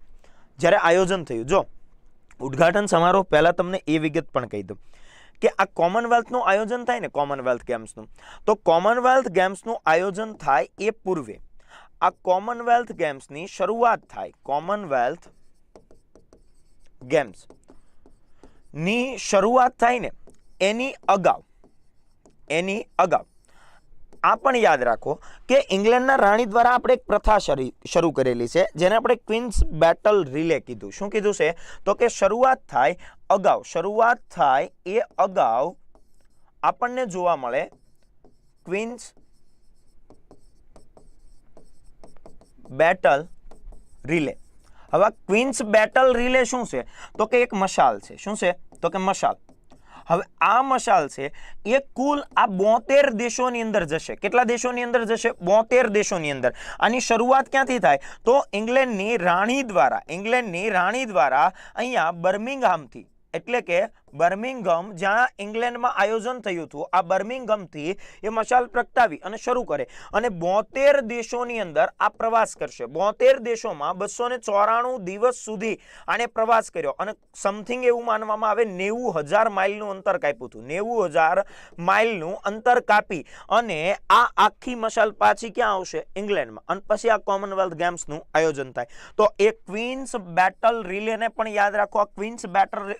જ્યારે આયોજન થયું, જો ઉદ્ઘાટન સમારોહ પહેલાં તમને એ વિગત પણ કહી દઉં કે આ કોમનવેલ્થનું આયોજન થાય ને, કોમનવેલ્થ ગેમ્સનું, તો કોમનવેલ્થ ગેમ્સનું આયોજન થાય એ પૂર્વે આ કોમનવેલ્થ ગેમ્સની શરૂઆત થાય. કોમનવેલ્થ ગેમ્સ ની શરૂઆત થાય ને એની અગાઉ આ પણ યાદ રાખો કે ઇંગ્લેન્ડના રાણી દ્વારા આપણે એક પ્રથા શરૂ કરેલી છે જેને આપણે ક્વીન્સ બેટલ રિલે કીધું. શું કીધું છે? તો કે શરૂઆત થાય એ અગાઉ આપણને જોવા મળે ક્વીન્સ બેટલ રિલે. હવે ક્વીન્સ બેટલ રિલે શું છે? તો કે એક મશાલ છે. શું છે? તો કે મશાલ. હવે આ મશાલ છે એ કુલ આ 72 દેશોની અંદર જશે. કેટલા દેશોની અંદર જશે? 72 દેશોની અંદર. આની શરૂઆત ક્યાંથી થાય? તો ઇંગ્લેન્ડની રાણી દ્વારા અહીંયા બર્મિંગહામથી, એટલે કે બર્મિંગહામ જ્યાં ઇંગ્લેન્ડમાં આયોજન થયું હતું, આ બર્મિંગહામથી એ મશાલ પ્રગટાવી અને શરૂ કરે અને 72 દેશોની અંદર આ પ્રવાસ કરશે. 72 દેશોમાં 294 દિવસ સુધી આને પ્રવાસ કર્યો અને સમથિંગ એવું માનવામાં આવે 90,000 માઇલનું અંતર કાપ્યું હતું. 90,000 માઇલનું અંતર કાપી અને આ આખી મશાલ પાછી ક્યાં આવશે? ઇંગ્લેન્ડમાં. અને પછી આ કોમનવેલ્થ ગેમ્સનું આયોજન થાય. તો એ ક્વીન્સ બેટલ રિલેને પણ યાદ રાખો. આ ક્વીન્સ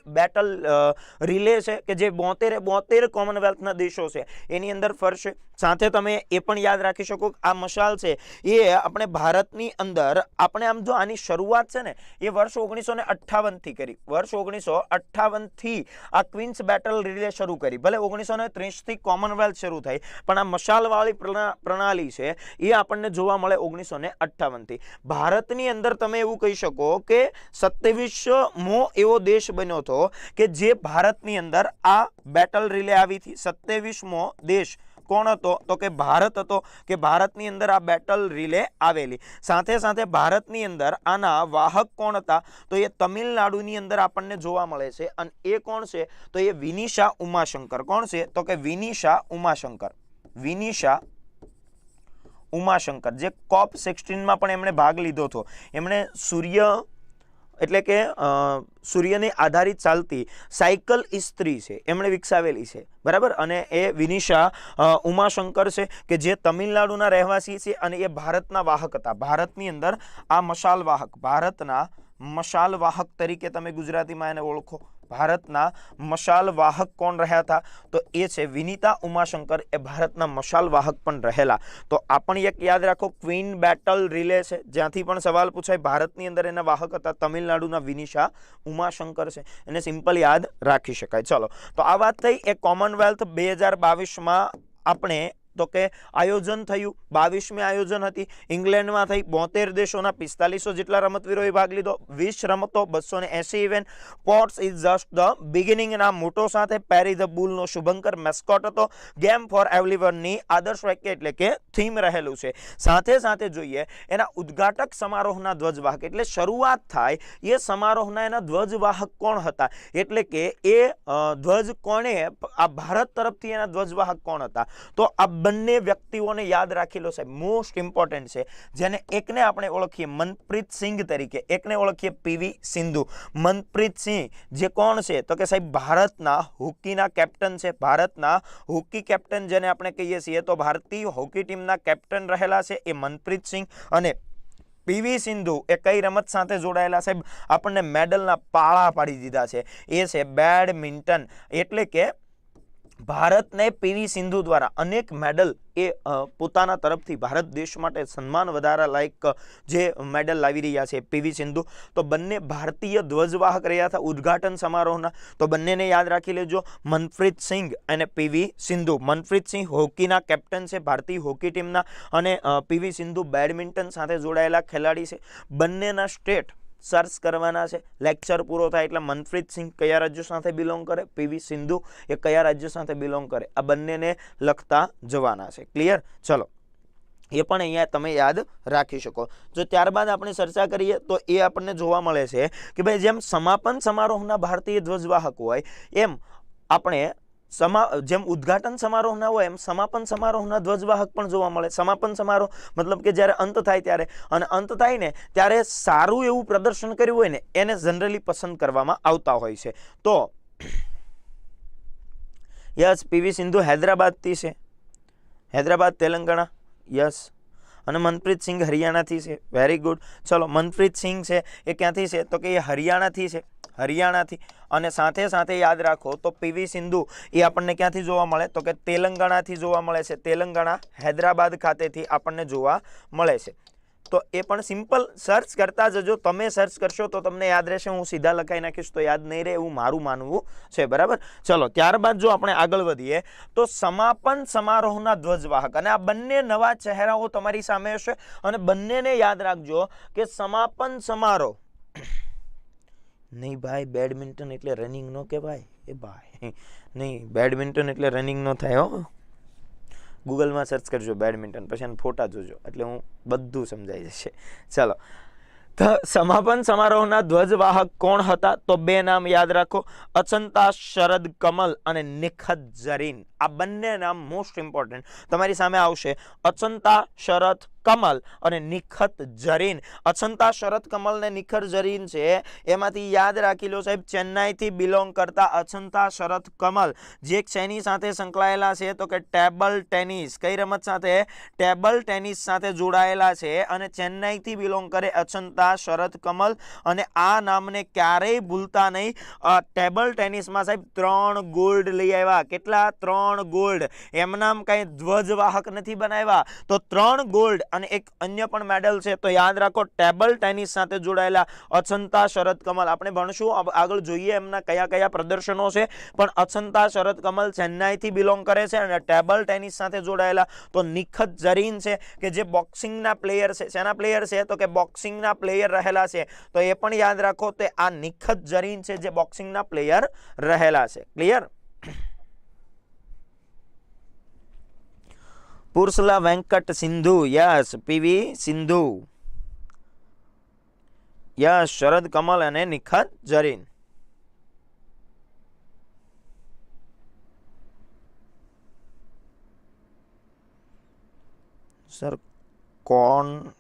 બેટલ રિલે છે કે જે 72 કોમનવેલ્થના દેશો છે એની અંદર ફરશે. સાથે તમે એ પણ યાદ રાખી શકો આ મશાલ છે એ આપણે ભારતની અંદર આપણે આમ જો આની શરૂઆત છે ને એ વર્ષ 1958 થી કરી. વર્ષ 1958 થી આ ક્વીન્સ બેટલ રિલે શરૂ કરી. ભલે 1930 થી કોમનવેલ્થ શરૂ થઈ, પણ આ મશાલવાળી પ્રણાલી છે એ આપણને જોવા મળે 1958 થી. ભારતની અંદર તમે એવું કહી શકો કે 27મો એવો દેશ બન્યો હતો કે જે ભારતની અંદર આ બેટલ રિલે આવી હતી. 27મો દેશ કોણ હતો? તો કે ભારત હતો, કે ભારતની અંદર આ બેટલ રિલે આવેલી. સાથે ભારતની અંદર આના વાહક કોણ હતા? તો એ તમિલનાડુની અંદર આપણને જોવા મળે છે અને એ કોણ છે? તો એ વિનિશા ઉમાશંકર. કોણ છે? તો કે વિનિશા ઉમાશંકર જે COP 16માં પણ એમણે ભાગ લીધો હતો. એમણે એટલે કે સૂર્યને આધારિત ચાલતી સાયકલ ઇસ્ત્રી છે એમણે વિકસાવેલી છે, બરાબર. અને એ વિનિશા ઉમાશંકર છે કે જે તમિલનાડુના રહેવાસી છે અને એ ભારતના વાહક હતા. ભારતની અંદર આ ભારતના મશાલ વાહક તરીકે તમે ગુજરાતીમાં એને ઓળખો. ભારતના મશાલ વાહક કોણ રહ્યા હતા? તો એ છે વિનિતા ઉમાશંકર. એ ભારતના મશાલ વાહક પણ રહેલા. તો આ પણ એક યાદ રાખો, ક્વીન બેટલ રિલે છે જ્યાંથી પણ સવાલ પૂછાય. ભારતની અંદર એના વાહક હતા તમિલનાડુના વિનિશા ઉમાશંકર છે. એને સિમ્પલ યાદ રાખી શકાય. ચલો, તો આ વાત થઈ એ કોમનવેલ્થ 2022માં આપણે તો કે આયોજન થયું 22મી આયોજન હતી, ઇંગ્લેન્ડમાં થઈ, 72 દેશોના 4500 જેટલા રમતવીરોએ ભાગ લીધો, 20 રમતો, 280 event. Sports is just the beginning ના મોટો સાથે પેરી ધ બુલનો શુભંકર મેસ્કોટ હતો. ગેમ ફોર એવરીવનની આદર્શ વાક્ય એટલે કે થીમ રહેલું છે. સાથે સાથે જોઈએ એના ઉદ્ઘાટક સમારોહના ધ્વજવાહક એટલે શરૂઆત થાય એ સમારોહના એના ધ્વજવાહક કોણ હતા, એટલે કે એ ધ્વજ કોણે આ ભારત તરફથી એના ધ્વજવાહક કોણ હતા. તો આ બંને વ્યક્તિઓને યાદ રાખી લો સાહેબ, મોસ્ટ ઇમ્પોર્ટન્ટ છે. જેને એકને આપણે ઓળખીએ મનપ્રીત સિંઘ તરીકે, એકને ઓળખીએ પીવી સિંધુ. મનપ્રીત સિંહ જે કોણ છે તો કે સાહેબ ભારતના હોકીના કેપ્ટન છે. ભારતના હોકી કેપ્ટન જેને આપણે કહીએ છીએ, તો ભારતીય હોકી ટીમના કેપ્ટન રહેલા છે એ મનપ્રીત સિંહ. અને પીવી સિંધુ એ કઈ રમત સાથે જોડાયેલા સાહેબ, આપણને મેડલના પાળા પાડી દીધા છે, એ છે બેડમિન્ટન. એટલે કે ભારતને પીવી સિંધુ દ્વારા અનેક મેડલ એ પોતાના તરફથી ભારત દેશ માટે સન્માન વધારા લાયક જે મેડલ લાવી રહ્યા છે પીવી સિંધુ. તો બંને ભારતીય ધ્વજવાહક રહ્યા હતા ઉદ્ઘાટન સમારોહના. તો બંનેને યાદ રાખી લેજો, મનપ્રીત સિંઘ અને પીવી સિંધુ. મનપ્રીત સિંહ હોકીના કેપ્ટન છે ભારતીય હોકી ટીમના, અને પીવી સિંધુ બેડમિન્ટન સાથે જોડાયેલા ખેલાડી છે. બંનેના સ્ટેટ સર્ચ કરવાના છે. લેક્ચર પૂરો થાય એટલે મનપ્રીત સિંહ કયા રાજ્ય સાથે બિલોંગ કરે, પીવી સિંધુ એ કયા રાજ્ય સાથે બિલોંગ કરે, આ બંનેને લખતા જવાના છે. ક્લિયર? ચલો, એ પણ અહીંયા તમે યાદ રાખી શકો. જો ત્યારબાદ આપણે ચર્ચા કરીએ તો એ આપણને જોવા મળે છે કે ભાઈ જેમ સમાપન સમારોહના ભારતીય ધ્વજવાહક હોય એમ આપણે જેમ ઉદ્ઘાટન સમારોહના હોય એમ સમાપન સમારોહના ધ્વજવાહક પણ જોવા મળે. સમાપન સમારોહ મતલબ કે જ્યારે અંત થાય ત્યારે, અને અંત થાય ને ત્યારે સારું એવું પ્રદર્શન કર્યું હોય ને એને જનરલી પસંદ કરવામાં આવતા હોય છે. તો યસ, પીવી સિંધુ હૈદરાબાદથી છે, હૈદરાબાદ તેલંગાણા. યસ. અને મનપ્રીત સિંઘ હરિયાણાથી છે. Very good. ચલો, મનપ્રીત સિંઘ છે એ ક્યાંથી છે તો કે એ હરિયાણાથી છે, હરિયાણાથી. અને સાથે સાથે યાદ રાખો તો પીવી સિંધુ એ આપણને ક્યાંથી જોવા મળે તો કે તેલંગાણાથી જોવા મળે છે. તેલંગાણા હૈદરાબાદ ખાતેથી આપણને જોવા મળે છે. તો એ પણ સિમ્પલ સર્ચ કરતા જજો. તમે સર્ચ કરશો તો તમને યાદ રહેશે, હું સીધા લખાઈ નાખીશ તો યાદ નહીં રહે એવું મારું માનવું છે. બરાબર? ચલો, ત્યારબાદ જો આપણે આગળ વધીએ તો સમાપન સમારોહના ધ્વજવાહક, અને આ બંને નવા ચહેરાઓ તમારી સામે હશે, અને બંનેને યાદ રાખજો કે સમાપન સમારોહ નહીં ભાઈ, બેડમિન્ટન એટલે રનિંગ નો કહેવાય એ ભાઈ, નહીં, બેડમિન્ટન એટલે રનિંગ નો થાય હો. ગૂગલમાં સર્ચ કરજો બેડમિન્ટન, પછી એના ફોટા જોજો એટલે હું બધું સમજાઈ જશે. ચાલો, સમાપન સમારોહના ધ્વજવાહક કોણ હતા તો બે નામ યાદ રાખો, અચંતા શરદ કમલ અને નિખત ઝરીન. આ બંને નામ મોસ્ટ ઇમ્પોર્ટન્ટ તમારી સામે આવશે. અચંતા શરદ કમલ અને નિખત ઝરીન. અચંતા શરદ કમલ ને નિખત ઝરીન છે એમાંથી યાદ રાખી લો સાહેબ, ચેન્નાઈથી બિલોંગ કરતા અચંતા શરદ કમલ જે શેની સાથે સંકળાયેલા છે તો કે ટેબલ ટેનિસ. કઈ રમત સાથે? ટેબલ ટેનિસ સાથે જોડાયેલા છે, અને ચેન્નાઈથી બિલોંગ કરે અચંતા શરદ કમલ. અને આ નામને ક્યારેય ભૂલતા નહીં. ટેબલ ટેનિસમાં સાહેબ 3 ગોલ્ડ લઈ આવ્યા. કેટલા? 3 ગોલ્ડ. એમનામ કઈ ધ્વજવાહક નથી બનાવ્યા, તો 3 ગોલ્ડ અને એક અન્ય પણ મેડલ છે. તો યાદ રાખો, ટેબલ ટેનિસ સાથે જોડાયેલા અચંતા શરદ કમલ. આપણે ભણશું આગળ, જોઈએ એમના કયા કયા પ્રદર્શનો છે. પણ અચંતા શરદ કમલ ચેન્નાઈથી બિલોંગ કરે છે, અને ટેબલ ટેનિસ સાથે જોડાયેલા તો નિખત ઝરીન છે કે જે બોક્સિંગના પ્લેયર છે. શેના પ્લેયર છે તો કે બોક્સિંગના પ્લેયર રહેલા છે. તો એ પણ યાદ રાખો, તે આ નિખત ઝરીન છે જે બોક્સિંગના પ્લેયર રહેલા છે. ક્લિયર? પુરુષલા Venkat Sindhu. Yes, PV Sindhu. Yes, Sharath Kamal અને નિખત ઝરીન. સર કોણ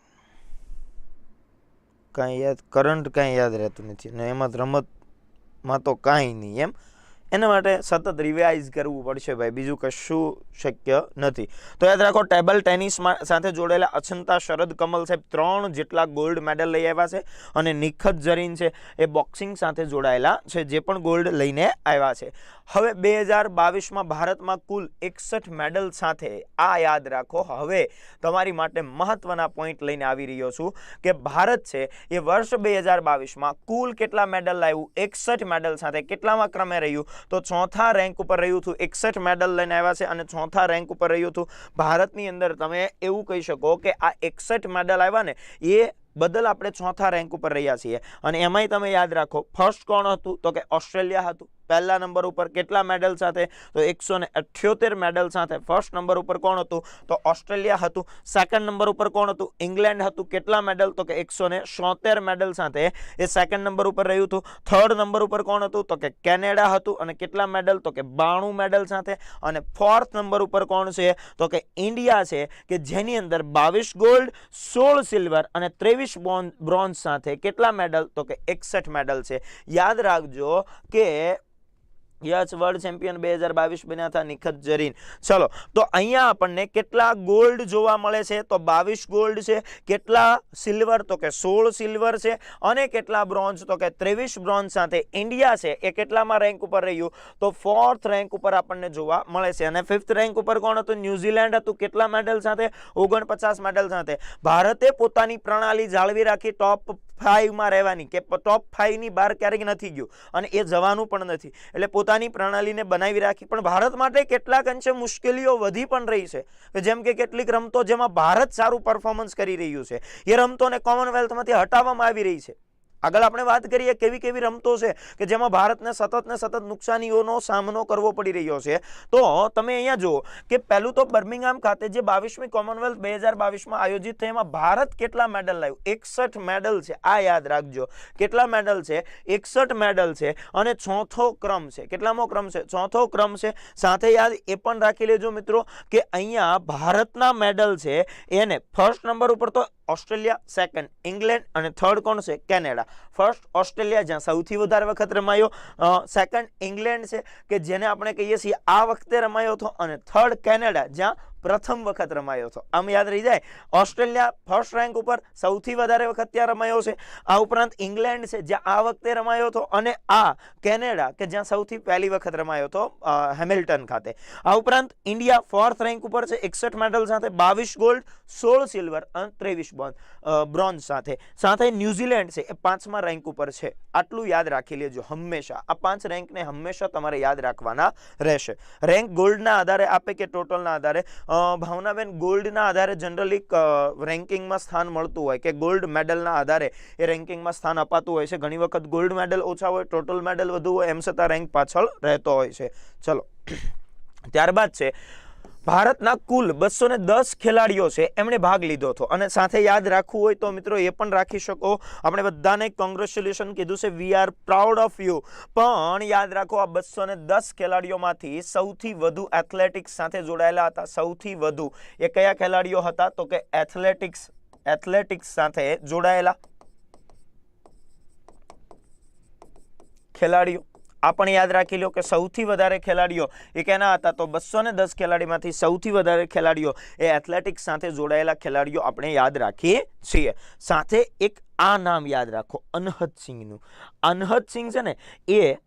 કાંઈ યાદ, કરંટ કાંઈ યાદ રહેતું નથી, ને એમાં રમતમાં તો કાંઈ નહીં એમ. એના માટે સતત રિવાઇઝ કરવું પડશે ભાઈ, બીજું કશું શક્ય નથી. તો યાદ રાખો, ટેબલ ટેનિસ સાથે જોડાયેલા અચંતા શરદ કમલ સાહેબ 3 જેટલા ગોલ્ડ મેડલ લઈ આવ્યા છે, અને નિખત ઝરીન છે એ બોક્સિંગ સાથે જોડાયેલા છે, જે પણ ગોલ્ડ લઈને આવ્યા છે. હવે 2022માં ભારતમાં કુલ 61 મેડલ સાથે, આ યાદ રાખો, હવે તમારી માટે મહત્વના પોઈન્ટ લઈને આવી રહ્યો છું કે ભારત છે એ વર્ષ 2022માં કુલ કેટલા મેડલ લાવ્યું? 61 મેડલ સાથે. કેટલામાં ક્રમે રહ્યું તો ચોથા રેન્ક ઉપર રહ્યું હતું, 61 મેડલ લઈને આવ્યા છે અને ચોથા રેન્ક ઉપર રહ્યું હતું. ભારતની અંદર તમે એવું કહી શકો કે આ 61 મેડલ આવ્યા ને એ બદલ આપણે ચોથા રેન્ક ઉપર રહ્યા છીએ. અને એમાંય તમે યાદ રાખો ફર્સ્ટ કોણ હતું તો કે ઓસ્ટ્રેલિયા હતું. પહેલા નંબર ઉપર કેટલા મેડલ સાથે? તો 178 મેડલ સાથે ફર્સ્ટ નંબર ઉપર કોણ હતું? તો ઓસ્ટ્રેલિયા હતું. સેકન્ડ નંબર ઉપર કોણ હતું? ઇંગ્લેન્ડ હતું. કેટલા મેડલ? તો કે 176 મેડલ સાથે એ સેકન્ડ નંબર ઉપર રહ્યું હતું. થર્ડ નંબર ઉપર કોણ હતું? તો કે કેનેડા હતું અને કેટલા મેડલ? તો કે 92 મેડલ સાથે. અને ફોર્થ નંબર ઉપર કોણ છે? તો કે ઇન્ડિયા છે કે જેની અંદર 22 ગોલ્ડ, 16 સિલ્વર અને 23 બ્રોન્ઝ સાથે કેટલા મેડલ? તો કે 61 મેડલ છે. યાદ રાખજો કે યસ વર્લ્ડ ચેમ્પિયન 2022 બન્યા હતા નિખત ઝરીન. ચલો તો અહીંયા આપણને કેટલા ગોલ્ડ જોવા મળે છે? તો 22 ગોલ્ડ છે. કેટલા સિલ્વર? તો કે 16 સિલ્વર છે. અને કેટલા બ્રોન્ઝ? તો કે 23 બ્રોન્ઝ સાથે ઇન્ડિયા છે એ કેટલામાં રેન્ક ઉપર રહ્યું? તો ફોર્થ રેન્ક ઉપર આપણને જોવા મળે છે. અને ફિફ્થ રેન્ક ઉપર કોણ હતું? ન્યુઝીલેન્ડ હતું. કેટલા મેડલ સાથે? 49 મેડલ સાથે. ભારતે પોતાની પ્રણાલી જાળવી રાખી ટોપ 5 માં રહેવાની, કે ટોપ 5 ની બહાર ક્યારેક નથી ગયું અને એ જવાનું પણ નથી. એટલે પોતાની પ્રણાલીને બનાવી રાખી. પણ ભારત માટે કેટલાક અંશે મુશ્કેલીઓ વધી પણ રહી છે, જેમ કે કેટલીક રમતો જેમાં ભારત સારું પરફોર્મન્સ કરી રહ્યું છે એ રમતોને કોમનવેલ્થમાંથી હટાવવામાં આવી રહી છે. આગળ આપણે વાત કરીએ કેવી કેવી રમતો છે કે જેમાં ભારતને સતત નુકસાનીઓનો સામનો કરવો પડી રહ્યો છે. તો તમે અહીંયા જુઓ કે પહેલું તો બર્મિંગહામ ખાતે જે 22મી કોમનવેલ્થ 2022માં આયોજિત થઈ એમાં ભારત કેટલા મેડલ લાવ્યું? 61 મેડલ છે. આ યાદ રાખજો. કેટલા મેડલ છે? 61 મેડલ છે. અને ચોથો ક્રમ છે. કેટલામો ક્રમ છે? ચોથો ક્રમ છે. સાથે યાદ એ પણ રાખી લેજો મિત્રો કે અહીંયા ભારતના મેડલ છે એને ફર્સ્ટ નંબર ઉપર તો ઓસ્ટ્રેલિયા, સેકન્ડ ઇંગ્લેન્ડ અને થર્ડ કોણ છે? કેનેડા. ફર્સ્ટ ઓસ્ટ્રેલિયા જ્યાં સૌથી વધારે વખત રમાયો, સેકન્ડ ઇંગ્લેન્ડ છે કે જેને આપણે કહીએ છીએ આ વખતે રમાયો હતો, અને થર્ડ કેનેડા જ્યાં પ્રથમ વખત રમાયો હતો. આમ યાદ રહી જાય. ઓસ્ટ્રેલિયા ફર્સ્ટ રેન્ક ઉપર સૌથી વધારે વખત ત્યાં રમાયો છે. આ ઉપરાંત ઇંગ્લેન્ડ છે જ્યાં આ વખતે રમાયો હતો, અને આ કેનેડા કે જ્યાં સૌથી પહેલી વખત રમાયો હતો હેમિલ્ટન ખાતે. આ ઉપરાંત ઇન્ડિયા ફોર્થ રેન્ક ઉપર છે 61 મેડલ સાથે, 22 ગોલ્ડ, 16 સિલ્વર અને 23 બ્રોન્ઝ સાથે. સાથે ન્યુઝીલેન્ડ છે એ 5મા રેન્ક ઉપર છે. આટલું યાદ રાખી લેજો હંમેશા. આ 5 રેન્કને હંમેશા તમારે યાદ રાખવાના રહેશે. રેન્ક ગોલ્ડના આધારે આપે કે ટોટલના આધારે? ભાવનાબેન ગોલ્ડના આધારે જનરલી રેન્કિંગમાં સ્થાન મળતું હોય, કે ગોલ્ડ મેડલના આધારે એ રેન્કિંગમાં સ્થાન અપાતું હોય છે. ઘણી વખત ગોલ્ડ મેડલ ઓછા હોય, ટોટલ મેડલ વધુ હોય, એમ છતાં રેન્ક પાછળ રહેતો હોય છે. ચલો ત્યારબાદ છે ભારતના કુલ 210 ખેલાડીઓ છે એમણે ભાગ લીધો હતો. અને સાથે યાદ રાખવું હોય તો મિત્રો એ પણ રાખી શકો. આપણે બધાને કોંગ્રેચ્યુલેશન કીધું છે, we are proud of you. પણ યાદ રાખો આ 210 ખેલાડીઓમાંથી સૌથી વધુ એથ્લેટિક્સ સાથે જોડાયેલા હતા. સૌથી વધુ એ કયા ખેલાડીઓ હતા? તો કે એથ્લેટિક્સ સાથે જોડાયેલા ખેલાડીઓ. આ પણ યાદ રાખી લો કે સૌથી વધારે ખેલાડીઓ એ કેના હતા? તો 210 ખેલાડીમાંથી સૌથી વધારે ખેલાડીઓ એ એથ્લેટિક્સ સાથે જોડાયેલા ખેલાડીઓ આપણે યાદ રાખીએ છીએ. સાથે એક આ નામ યાદ રાખો, અનહદ સિંહનું. અનહદ સિંહ છે ને એ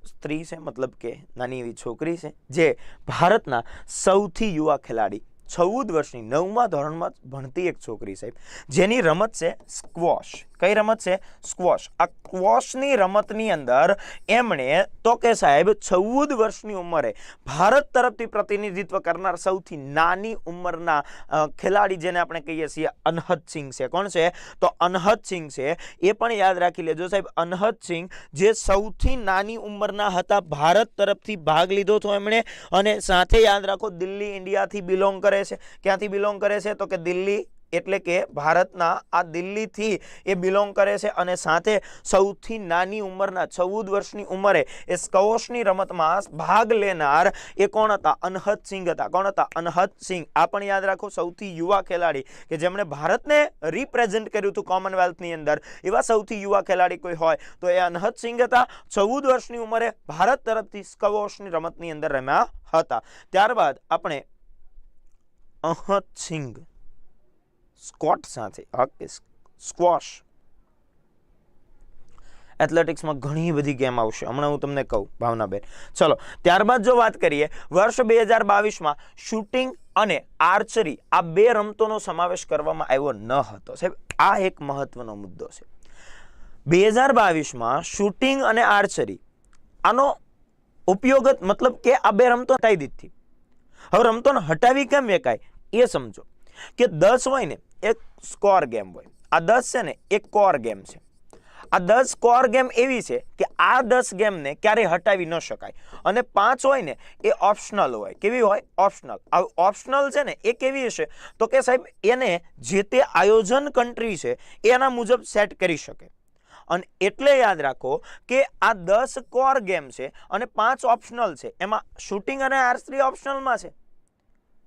સ્ત્રી છે, મતલબ કે નાની એવી છોકરી છે જે ભારતના સૌથી યુવા ખેલાડી, 14 વર્ષની 9મા ધોરણમાં ભણતી એક છોકરી સાહેબ, જેની રમત છે સ્ક્વોશ. કઈ રમત છે? સ્ક્વોશ. આ સ્ક્વોશની રમતની અંદર એમણે તો કે સાહેબ 14 વર્ષની ઉંમરે ભારત તરફથી પ્રતિનિધિત્વ કરનાર સૌથી નાની ઉંમરના ખેલાડી જેને આપણે કહીએ છીએ અનહદ સિંહ છે. કોણ છે? તો અનહદ સિંહ છે. એ પણ યાદ રાખી લેજો સાહેબ. અનહદ સિંહ જે સૌથી નાની ઉંમરના હતા, ભારત તરફથી ભાગ લીધો હતો એમણે. અને સાથે યાદ રાખો દિલ્હી ઇન્ડિયાથી બિલોંગ કરે છે. ક્યાંથી બિલોંગ કરે છે? તો કે દિલ્હી, એટલે કે ભારતના આ દિલ્હીથી એ બિલોંગ કરે છે. અને સાથે સૌથી નાની ઉંમરના 14 વર્ષની ઉંમરે એ સ્ક્વોશની રમતમાં ભાગ લેનાર એ કોણ હતા? અનહદ સિંહ હતા. કોણ હતા? અનહદ સિંહ. આ પણ યાદ રાખો, સૌથી યુવા ખેલાડી કે જેમણે ભારતને રિપ્રેઝેન્ટ કર્યું હતું કોમનવેલ્થની અંદર, એવા સૌથી યુવા ખેલાડી કોઈ હોય તો એ અનહદ સિંહ હતા. 14 વર્ષની ઉંમરે ભારત તરફથી સ્ક્વોશની રમતની અંદર રમ્યા હતા. ત્યારબાદ આપણે અનહદ સિંહ સ્કોટ સાથે સ્ક્વોશ એથ્લેટિક્સમાં ઘણી બધી ગેમ આવશે, હમણાં હું તમને કહું ભાવનાબેન. ચલો ત્યારબાદ જો વાત કરીએ વર્ષ 2022માં શૂટિંગ અને આર્ચરી આ 2 રમતોનો સમાવેશ કરવામાં આવ્યો ન હતો સાહેબ. આ એક મહત્વનો મુદ્દો છે. 2022માં શૂટિંગ અને આર્ચરી આનો ઉપયોગત મતલબ કે આ બે રમતો હટાવી દીધી. હવે રમતોને હટાવી કેમ એકાય એ સમજો કે 10 હોય ને એક સ્કોર ગેમ હોય, આ 10 છે ને એક કોર ગેમ છે. આ 10 કોર ગેમ એવી છે કે આ 10 ગેમને ક્યારેય હટાવી ન શકાય, અને 5 હોય ને એ ઓપ્શનલ હોય. કેવી હોય? ઓપ્શનલ. આ ઓપ્શનલ છે ને એ કેવી હશે તો કે સાહેબ એને જે તે આયોજન કન્ટ્રી છે એના મુજબ સેટ કરી શકે. અને એટલે યાદ રાખો કે આ 10 કોર ગેમ છે અને 5 ઓપ્શનલ છે. એમાં શૂટિંગ અને આર્ચરી ઓપ્શનલમાં છે.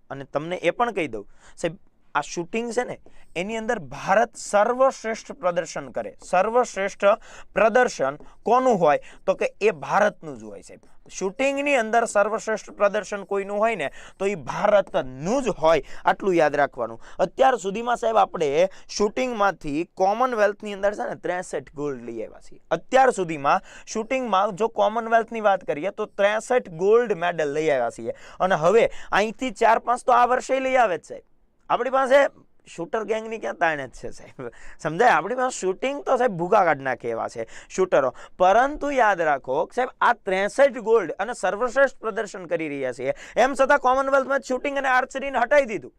અને તમને એ પણ કહી દઉં સાહેબ, આ શૂટિંગ છે ને એની અંદર ભારત સર્વશ્રેષ્ઠ પ્રદર્શન કરે. સર્વશ્રેષ્ઠ પ્રદર્શન કોનું હોય તો કે એ ભારતનું જ હોય સાહેબ. શૂટિંગની અંદર સર્વશ્રેષ્ઠ પ્રદર્શન કોઈનું હોય ને તો એ ભારતનું જ હોય. આટલું યાદ રાખવાનું. અત્યાર સુધીમાં સાહેબ આપણે શૂટિંગમાંથી કોમનવેલ્થની અંદર છે ને 63 ગોલ્ડ લઈ આવ્યા છીએ. અત્યાર સુધીમાં શૂટિંગમાં જો કોમનવેલ્થની વાત કરીએ તો 63 ગોલ્ડ મેડલ લઈ આવ્યા છીએ. અને હવે અહીંથી 4-5 તો આ વર્ષે લઈ આવે જ સાહેબ. આપણી પાસે શૂટર ગેંગની ક્યાં તાણ જ છે સાહેબ, સમજાય? આપણી પાસે શૂટિંગ તો સાહેબ ભૂકા કાઢ નાખે એવા છે શૂટરો. પરંતુ યાદ રાખો સાહેબ, આ 63 ગોલ્ડ અને સર્વશ્રેષ્ઠ પ્રદર્શન કરી રહ્યા છીએ, એમ છતાં કોમનવેલ્થમાં શૂટિંગ અને આર્ચરીને હટાવી દીધું.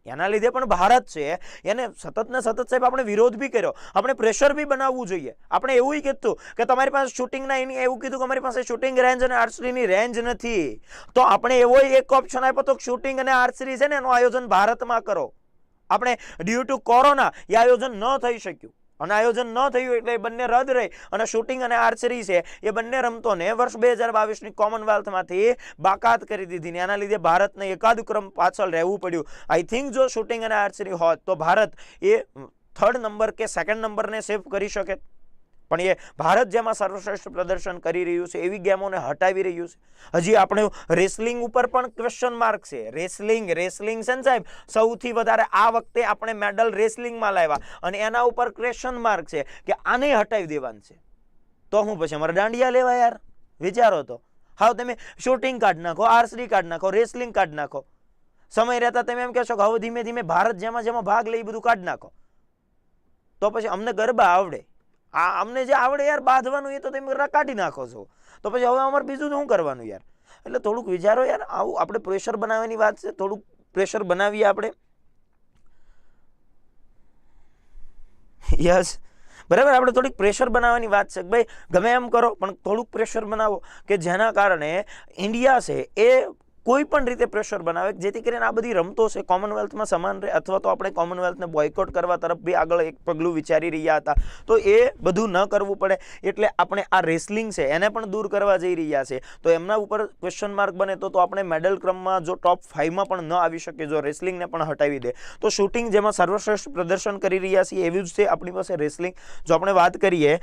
એના લીધે પણ ભારત છે એને સતત ને સતત સાહેબ આપણે વિરોધ બી કર્યો, આપણે પ્રેશર બી બનાવવું જોઈએ. આપણે એવું કીધું કે તમારી પાસે શૂટિંગના એની એવું કીધું કે અમારી પાસે શૂટિંગ રેન્જ અને આર્ચરીની રેન્જ નથી. તો આપણે એવો એક ઓપ્શન આપ્યો તો શૂટિંગ અને આર્ચરી છે ને એનું આયોજન ભારતમાં કરો. આપણે ડ્યુ ટુ કોરોના એ આયોજન ન થઈ શક્યું, અને આયોજન ન થયું એટલે એ બંને રદ રહી, અને શૂટિંગ અને આર્ચરી છે એ બંને રમતોને વર્ષ 2022ની કોમનવેલ્થમાંથી બાકાત કરી દીધી. ને એના લીધે ભારતને એકાદ ક્રમ પાછળ રહેવું પડ્યું. આઈ થિંક જો શૂટિંગ અને આર્ચરી હોત તો ભારત એ 3rd નંબર કે 2nd નંબરને સેવ કરી શકે. પણ એ ભારત જેમાં સર્વશ્રેષ્ઠ પ્રદર્શન કરી રહ્યું છે એવી ગેમોને હટાવી રહ્યું છે. હજી આપણે રેસલિંગ ઉપર પણ ક્વેશ્ચન માર્ક છે. રેસલિંગ છે ને સાહેબ, સૌથી વધારે આ વખતે આપણે મેડલ રેસલિંગમાં લાવ્યા, અને એના ઉપર ક્વેશ્ચન માર્ક છે કે આને હટાવી દેવાનું છે. તો હું પછી અમારે દાંડિયા લેવા યાર? વિચારો તો. હા, તમે શૂટિંગ કાઢ નાખો, આર્ચરી કાઢ નાખો, રેસલિંગ કાઢ નાખો. સમય રહેતા તમે એમ કહેશો કે હવે ધીમે ધીમે ભારત જેમાં ભાગ લે એ બધું કાઢ નાખો. તો પછી અમને ગરબા આવડે, અમને જે આવડે યાર બાંધવાનું એ તો તમે કાઢી નાખો છો. તો પછી હવે અમારે બીજું શું કરવાનું યાર? એટલે થોડુંક વિચારો યાર. આવું આપણે પ્રેશર બનાવવાની વાત છે, થોડુંક પ્રેશર બનાવીએ આપણે. યસ, બરાબર. આપણે થોડીક પ્રેશર બનાવવાની વાત છે. ભાઈ ગમે એમ કરો પણ થોડુંક પ્રેશર બનાવો કે જેના કારણે ઇન્ડિયા છે એ કોઈ પણ રીતે પ્રેશર બનાવે, જેથી કરીને આ બધી રમતો છે કોમનવેલ્થમાં સમાન રહે. અથવા તો આપણે કોમનવેલ્થને બોયકોટ કરવા તરફ બી આગળ એક પગલું વિચારી રહ્યા હતા. તો એ બધું ન કરવું પડે એટલે આપણે આ રેસલિંગ છે એને પણ દૂર કરવા જઈ રહ્યા છે. તો એમના ઉપર ક્વેશ્ચન માર્ક બને તો આપણે મેડલ ક્રમમાં જો ટોપ 5માં પણ ન આવી શકે જો રેસલિંગને પણ હટાવી દે. તો શૂટિંગ જેમાં સર્વશ્રેષ્ઠ પ્રદર્શન કરી રહ્યા છીએ એવી જ છે આપણી પાસે રેસલિંગ. જો આપણે વાત કરીએ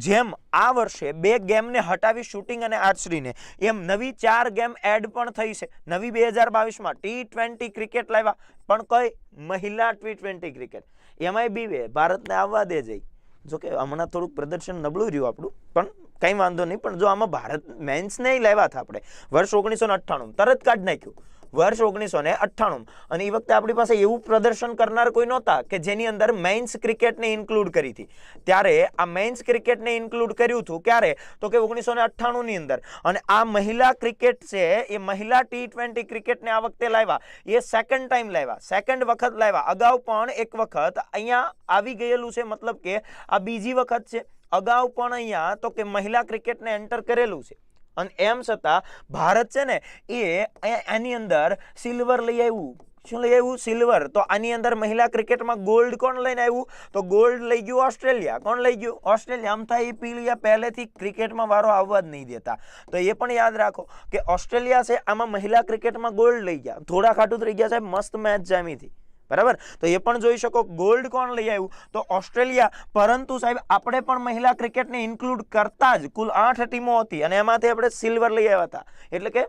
જેમ આ વર્ષે 2 ગેમને હટાવી શૂટિંગ અને આર્ચરીને, એમ નવી 4 ગેમ એડ પણ થઈ છે. નવી 2022માં T20 ક્રિકેટ લાવ્યા, પણ કઈ? મહિલા T20 ક્રિકેટ. એમાંય બી ભારતને આવવા દે જઈ. જો કે હમણાં થોડુંક પ્રદર્શન નબળું રહ્યું આપણું, પણ કંઈ વાંધો નહીં. પણ જો આમાં ભારત મેન્સને લાવ્યા હતા આપણે વર્ષ 1998, તરત કાઢી નાખ્યું વર્ષ 1998. અને એ વખતે આપણી પાસે એવું પ્રદર્શન કરનાર કોઈ નહોતા કે જેની અંદર મેન્સ ક્રિકેટને ઇન્ક્લુડ કરી હતી. ત્યારે આ મેન્સ ક્રિકેટને ઇન્ક્લુડ કર્યું હતું ક્યારે તો કે 1998ની અંદર. અને આ મહિલા ક્રિકેટ છે એ મહિલા T20 ક્રિકેટને આ વખતે લાવ્યા. એ સેકન્ડ ટાઈમ લાવ્યા, સેકન્ડ વખત લાવ્યા. અગાઉ પણ એક વખત અહીંયા આવી ગયેલું છે, મતલબ કે આ બીજી વખત છે. અગાઉ પણ અહીંયા તો કે મહિલા ક્રિકેટને એન્ટર કરેલું છે. અને એમ છતાં ભારત છે ને એ એની અંદર સિલ્વર લઈ આવ્યું. શું લઈ આવ્યું? સિલ્વર. તો આની અંદર મહિલા ક્રિકેટમાં ગોલ્ડ કોણ લઈને આવ્યું? તો ગોલ્ડ લઈ ગયું ઓસ્ટ્રેલિયા. કોણ લઈ ગયું? ઓસ્ટ્રેલિયા. આમ થાય એ પીલિયા પહેલેથી ક્રિકેટમાં વારો આવવા જ નહીં દેતા. તો એ પણ યાદ રાખો કે ઓસ્ટ્રેલિયા છે આમાં મહિલા ક્રિકેટમાં ગોલ્ડ લઈ ગયા. થોડા ખાટું થઈ ગયા સાહેબ, મસ્ત મેચ જામી હતી. બરાબર. તો એ પણ જોઈ શકો ગોલ્ડ કોણ લઈ આવ્યું? તો ઓસ્ટ્રેલિયા. પરંતુ સાહેબ આપણે પણ મહિલા ક્રિકેટને ઇન્ક્લુડ કરતા જ કુલ 8 ટીમો હતી અને એમાંથી આપણે સિલ્વર લઈ આવ્યા હતા. એટલે કે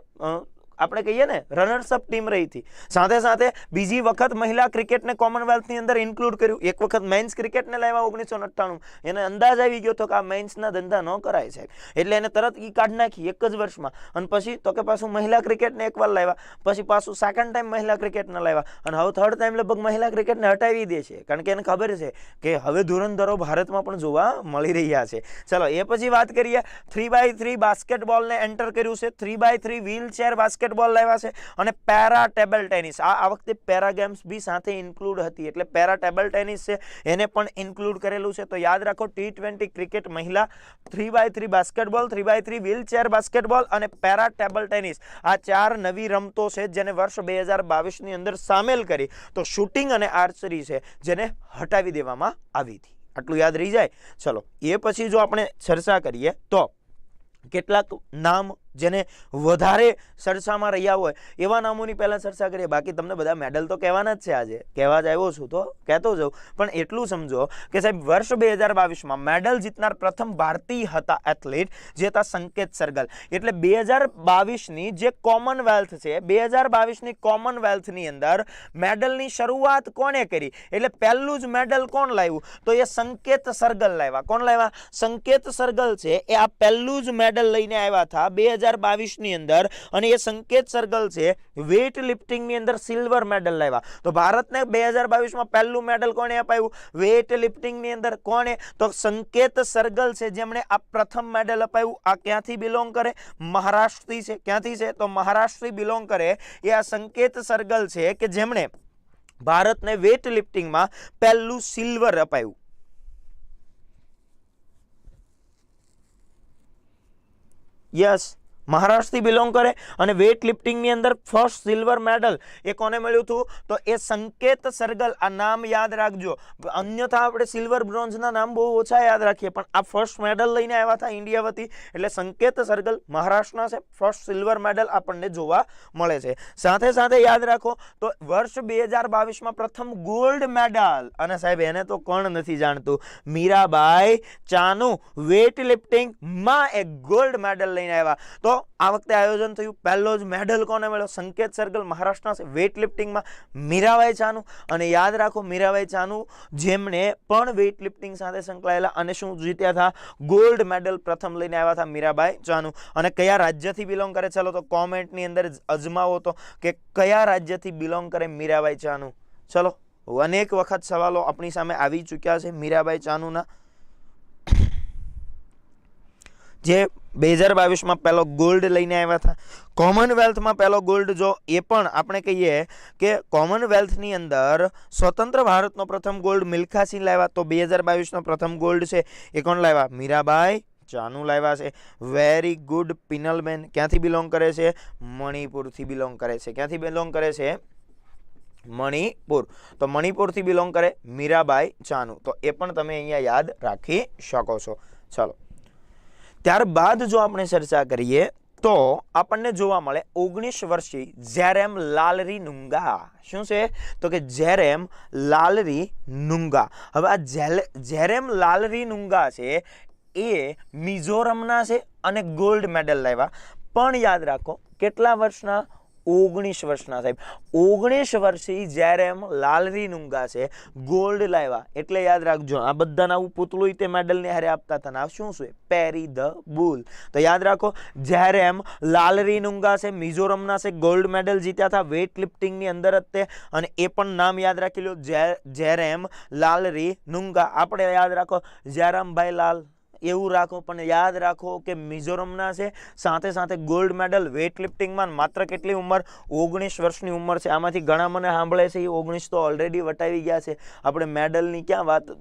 આપણે કહીએ ને રનર્સઅપ ટીમ રહી હતી. સાથે સાથે બીજી વખત મહિલા ક્રિકેટને કોમનવેલ્થની અંદર ઇન્ક્લુડ કર્યું. એક વખત મેન્સ ક્રિકેટને લાવ્યા 1998. એને અંદાજ આવી ગયો હતો કે આ મેન્સના ધંધા ન કરાય સાહેબ, એટલે એને તરત ઈ કાઢ નાખી એક જ વર્ષમાં. અને પછી તો કે પાછું મહિલા ક્રિકેટને એકવાર લાવ્યા, પછી પાછું સેકન્ડ ટાઈમ મહિલા ક્રિકેટને લાવ્યા, અને હવે થર્ડ ટાઈમ લગભગ મહિલા ક્રિકેટને હટાવી દે છે, કારણ કે એને ખબર છે કે હવે ધુરંધરો ભારતમાં પણ જોવા મળી રહ્યા છે. ચલો એ પછી વાત કરીએ 3x3 બાસ્કેટબોલને એન્ટર કર્યું છે, 3x3 વ્હીલચેર બાસ્કેટબોલ લાવ્યા છે, અને પેરા ટેબલ ટેનિસ. આ વખતે પેરા ગેમ્સ બી સાથે ઇન્ક્લુડ હતી, એટલે પેરા ટેબલ ટેનિસ છે એને પણ ઇન્ક્લુડ કરેલું છે. તો યાદ રાખો T20 ક્રિકેટ મહિલા, 3x3 basketball, 3x3 wheelchair basketball અને પેરા ટેબલ ટેનિસ, આ 4 નવી રમતો છે જેને વર્ષ 2022ની અંદર સામેલ કરી. તો શૂટિંગ અને આર્ચરી છે જેને હટાવી દેવામાં આવી હતી. આટલું યાદ રહી જાય. ચલો એ પછી જો આપણે ચર્ચા કરીએ તો કેટલાક નામ જેને વધારે ચર્ચામાં રહ્યા હોય એવા નામોની પહેલા ચર્ચા કરીએ. બાકી તમને બધા મેડલ તો કહેવાના જ છે, આજે કહેવા જ આવ્યો છું તો કહેતો જાઉં. પણ એટલું સમજો કે સાહેબ વર્ષ 2022માં મેડલ જીતનાર પ્રથમ ભારતીય હતા એથ્લેટ, જે હતા સંકેત સરગલ. એટલે 2022ની જે કોમનવેલ્થ છે, 2022ની કોમનવેલ્થની અંદર મેડલની શરૂઆત કોણે કરી? એટલે પહેલું જ મેડલ કોણ લાવ્યું? તો એ સંકેત સરગલ લાવ્યા. કોણ લાવ્યા? સંકેત સરગલ છે એ આ પહેલું જ મેડલ લઈને આવ્યા હતા 2022ની અંદર, અને એ સંકેત સરગલ છે વેઇટ લિફ્ટિંગની અંદર સિલ્વર મેડલ લાવ્યા. તો ભારતને 2022માં પહેલું મેડલ કોણે અપાયું? વેઇટ લિફ્ટિંગની અંદર. કોણે? તો સંકેત સરગલ છે જેમણે આ પ્રથમ મેડલ અપાયું. આ ક્યાંથી બિલોંગ કરે? મહારાષ્ટ્રથી છે. ક્યાંથી છે? તો મહારાષ્ટ્રથી બિલોંગ કરે એ આ સંકેત સરગલ છે કે જેમણે ભારતને વેઇટ લિફ્ટિંગમાં પહેલું સિલ્વર અપાયું. યસ, મહારાષ્ટ્રથી બિલોંગ કરે, અને વેઇટ લિફ્ટિંગની અંદર ફર્સ્ટ સિલ્વર મેડલ એ કોને મળ્યું હતું? તો એ સંકેત સરગલ. આ નામ યાદ રાખજો, અન્યથા આપણે સિલ્વર બ્રોન્ઝના નામ બહુ ઓછા યાદ રાખીએ, પણ આ ફર્સ્ટ મેડલ લઈને આવ્યા હતા ઇન્ડિયા વતી, એટલે સંકેત સરગલ મહારાષ્ટ્રના છે. ફર્સ્ટ સિલ્વર મેડલ આપણને જોવા મળે છે. સાથે સાથે યાદ રાખો તો વર્ષ 2022માં પ્રથમ ગોલ્ડ મેડલ, અને સાહેબ એને તો કોણ નથી જાણતું, મીરાબાઈ ચાનુ વેઇટ લિફ્ટિંગમાં એક ગોલ્ડ મેડલ લઈને આવ્યા. તો આ વખતે આયોજન થયું, પહેલો જ મેડલ કોને મળ્યો? સંકેત સરગલ મહારાષ્ટ્રના છે વેઇટ લિફ્ટિંગમાં, મીરાબાઈ ચાનુ. અને યાદ રાખો મીરાબાઈ ચાનુ જેમણે પણ વેઇટ લિફ્ટિંગ સાથે સંકળાયેલા અને શું જીત્યા હતા? ગોલ્ડ મેડલ પ્રથમ લઈને આવ્યા હતા મીરાબાઈ ચાનુ. અને કયા રાજ્યથી બિલોંગ કરે? ચલો તો કોમેન્ટની અંદર અજમાવો તો કે કયા રાજ્યથી બિલોંગ કરે મીરાબાઈ ચાનુ. ચલો, અનેક વખત સવાલો આપણી સામે આવી ચૂક્યા છે મીરાબાઈ ચાનુના, જે 2022માં પહેલો ગોલ્ડ લઈને આવ્યા હતા. કોમનવેલ્થમાં પહેલો ગોલ્ડ જો એ પણ આપણે કહીએ કે કોમનવેલ્થની અંદર સ્વતંત્ર ભારતનો પ્રથમ ગોલ્ડ મિલ્ખા સિંહ લાવ્યા. તો 2022નો પ્રથમ ગોલ્ડ છે એ કોણ લાવ્યા? મીરાબાઈ ચાનુ લાવ્યા છે. Very good Pinalben. ક્યાંથી બિલોંગ કરે છે? મણિપુરથી બિલોંગ કરે છે. ક્યાંથી બિલોંગ કરે છે? મણિપુર. તો મણિપુરથી બિલોંગ કરે મીરાબાઈ ચાનુ. તો એ પણ તમે અહીંયા યાદ રાખી શકો છો. ચાલો, ત્યારબાદ જો આપણે ચર્ચા કરીએ તો આપણને જોવા મળે 19 વર્ષીય જેરેમ લાલરીનુંગા. શું છે? તો કે જેરેમ લાલરીનુંગા. હવે આ જેરેમ લાલરીનુંગા છે એ મિઝોરમના છે અને ગોલ્ડ મેડલ લાવ્યા. પણ યાદ રાખો કેટલા વર્ષના? 19 વર્ષના સાહેબ. 19 વર્ષીય જેરેમ લાલરીનુંગા છે, ગોલ્ડ લાવ્યા. એટલે યાદ રાખજો આ બધાના આવું પૂતળું તે મેડલને હારે આપતા હતા. આ શું છે? પેરી ધ બુલ. તો યાદ રાખો જેરેમ લાલરીનુંગા છે, મિઝોરમના છે, ગોલ્ડ મેડલ જીત્યા હતા વેઇટ લિફ્ટિંગની અંદર જ તે, અને એ પણ નામ યાદ રાખી લો, જેરેમ લાલરીનુંગા. આપણે યાદ રાખો જયરામભાઈ લાલ એવું રાખો, પણ યાદ રાખો કે મિઝોરમના છે, સાથે સાથે ગોલ્ડ મેડલ વેઇટ લિફ્ટિંગમાં. માત્ર કેટલી ઉંમર? 19 વર્ષની ઉંમર છે. આમાંથી ઘણા મને સાંભળે છે એ 19 તો ઓલરેડી વટાવી ગયા છે. આપણે મેડલની ક્યાં વાત,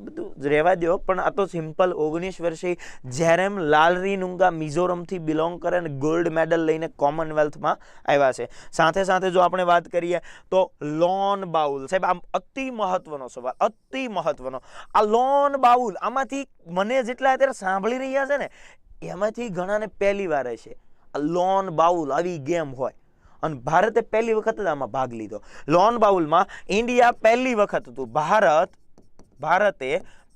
બધું રહેવા દો, પણ આ તો સિમ્પલ 19 વર્ષીય જેરેમ લાલરીનુંગા મિઝોરમથી બિલોંગ કરે અને ગોલ્ડ મેડલ લઈને કોમનવેલ્થમાં આવ્યા છે. સાથે સાથે જો આપણે વાત કરીએ તો લોન બાઉલ. સાહેબ આ અતિ મહત્વનો સવાલ, અતિ મહત્વનો. આ લોન બાઉલ, આમાંથી મને જેટલા અત્યારે સાંભળી રહ્યા છે ને એમાંથી ઘણાને પહેલી વાર છે આ લોન બાઉલ આવી ગેમ હોય, અને ભારતે પહેલી વખત જ આમાં ભાગ લીધો. લોન બાઉલમાં ઇન્ડિયા પહેલી વખત હતું. ભારતે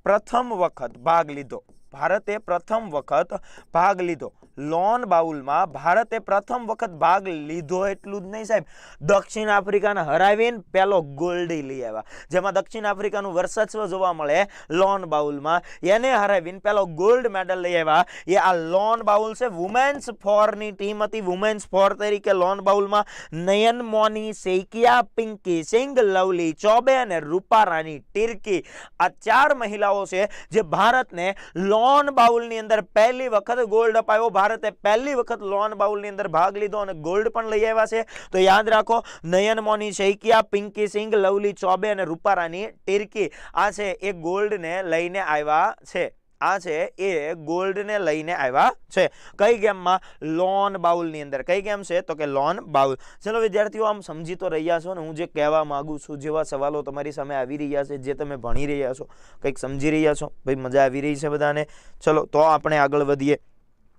પ્રથમ વખત ભાગ લીધો. ભારતે પ્રથમ વખત ભાગ લીધો લોન બાઉલમાં ભારતે પ્રથમ વખત ભાગ લીધો એટલું જ નહીં સાહેબ, દક્ષિણ આફ્રિકાને હરાવીને પહેલો ગોલ્ડ લઈ આવ્યા, જેમાં દક્ષિણ આફ્રિકાનું વર્ચસ્વ જોવા મળે લોન બાઉલમાં, એને હરાવીને પહેલો ગોલ્ડ મેડલ લઈ આવ્યા. એ આ લોન બાઉલ છે. વુમેન્સ ફોરની ટીમ હતી. વુમેન્સ ફોર તરીકે લોન બાઉલમાં નયન મોની, સૈકિયા, પિંકી સિંઘ, લવલી ચોબે અને રૂપા રાની ટિર્કી, આ 4 મહિલાઓ છે જે ભારતને લોન બાઉલની અંદર પહેલી વખત ગોલ્ડ અપાયો. ભારતે પહેલી વખત લોન બાઉલની અંદર ભાગ લીધો અને ગોલ્ડ પણ લઈ આવ્યા છે. તો યાદ રાખો, નયન મોની, સૈકિયા, પિંકી સિંઘ, લવલી ચોબે અને રૂપા રાની ટિર્કી, આ છે એ ગોલ્ડને લઈને આવ્યા છે. આ છે એ ગોલ્ડને લઈને આવ્યા છે. કઈ ગેમમાં? લોન બાઉલની અંદર. કઈ ગેમ છે? તો કે લોન બાઉલ. ચલો વિદ્યાર્થીઓ, આમ સમજી તો રહ્યા છો ને હું જે કહેવા માંગુ છું, જેવા સવાલો તમારી સામે આવી રહ્યા છે, જે તમે ભણી રહ્યા છો, કંઈક સમજી રહ્યા છો? ભાઈ મજા આવી રહી છે બધાને? ચલો તો આપણે આગળ વધીએ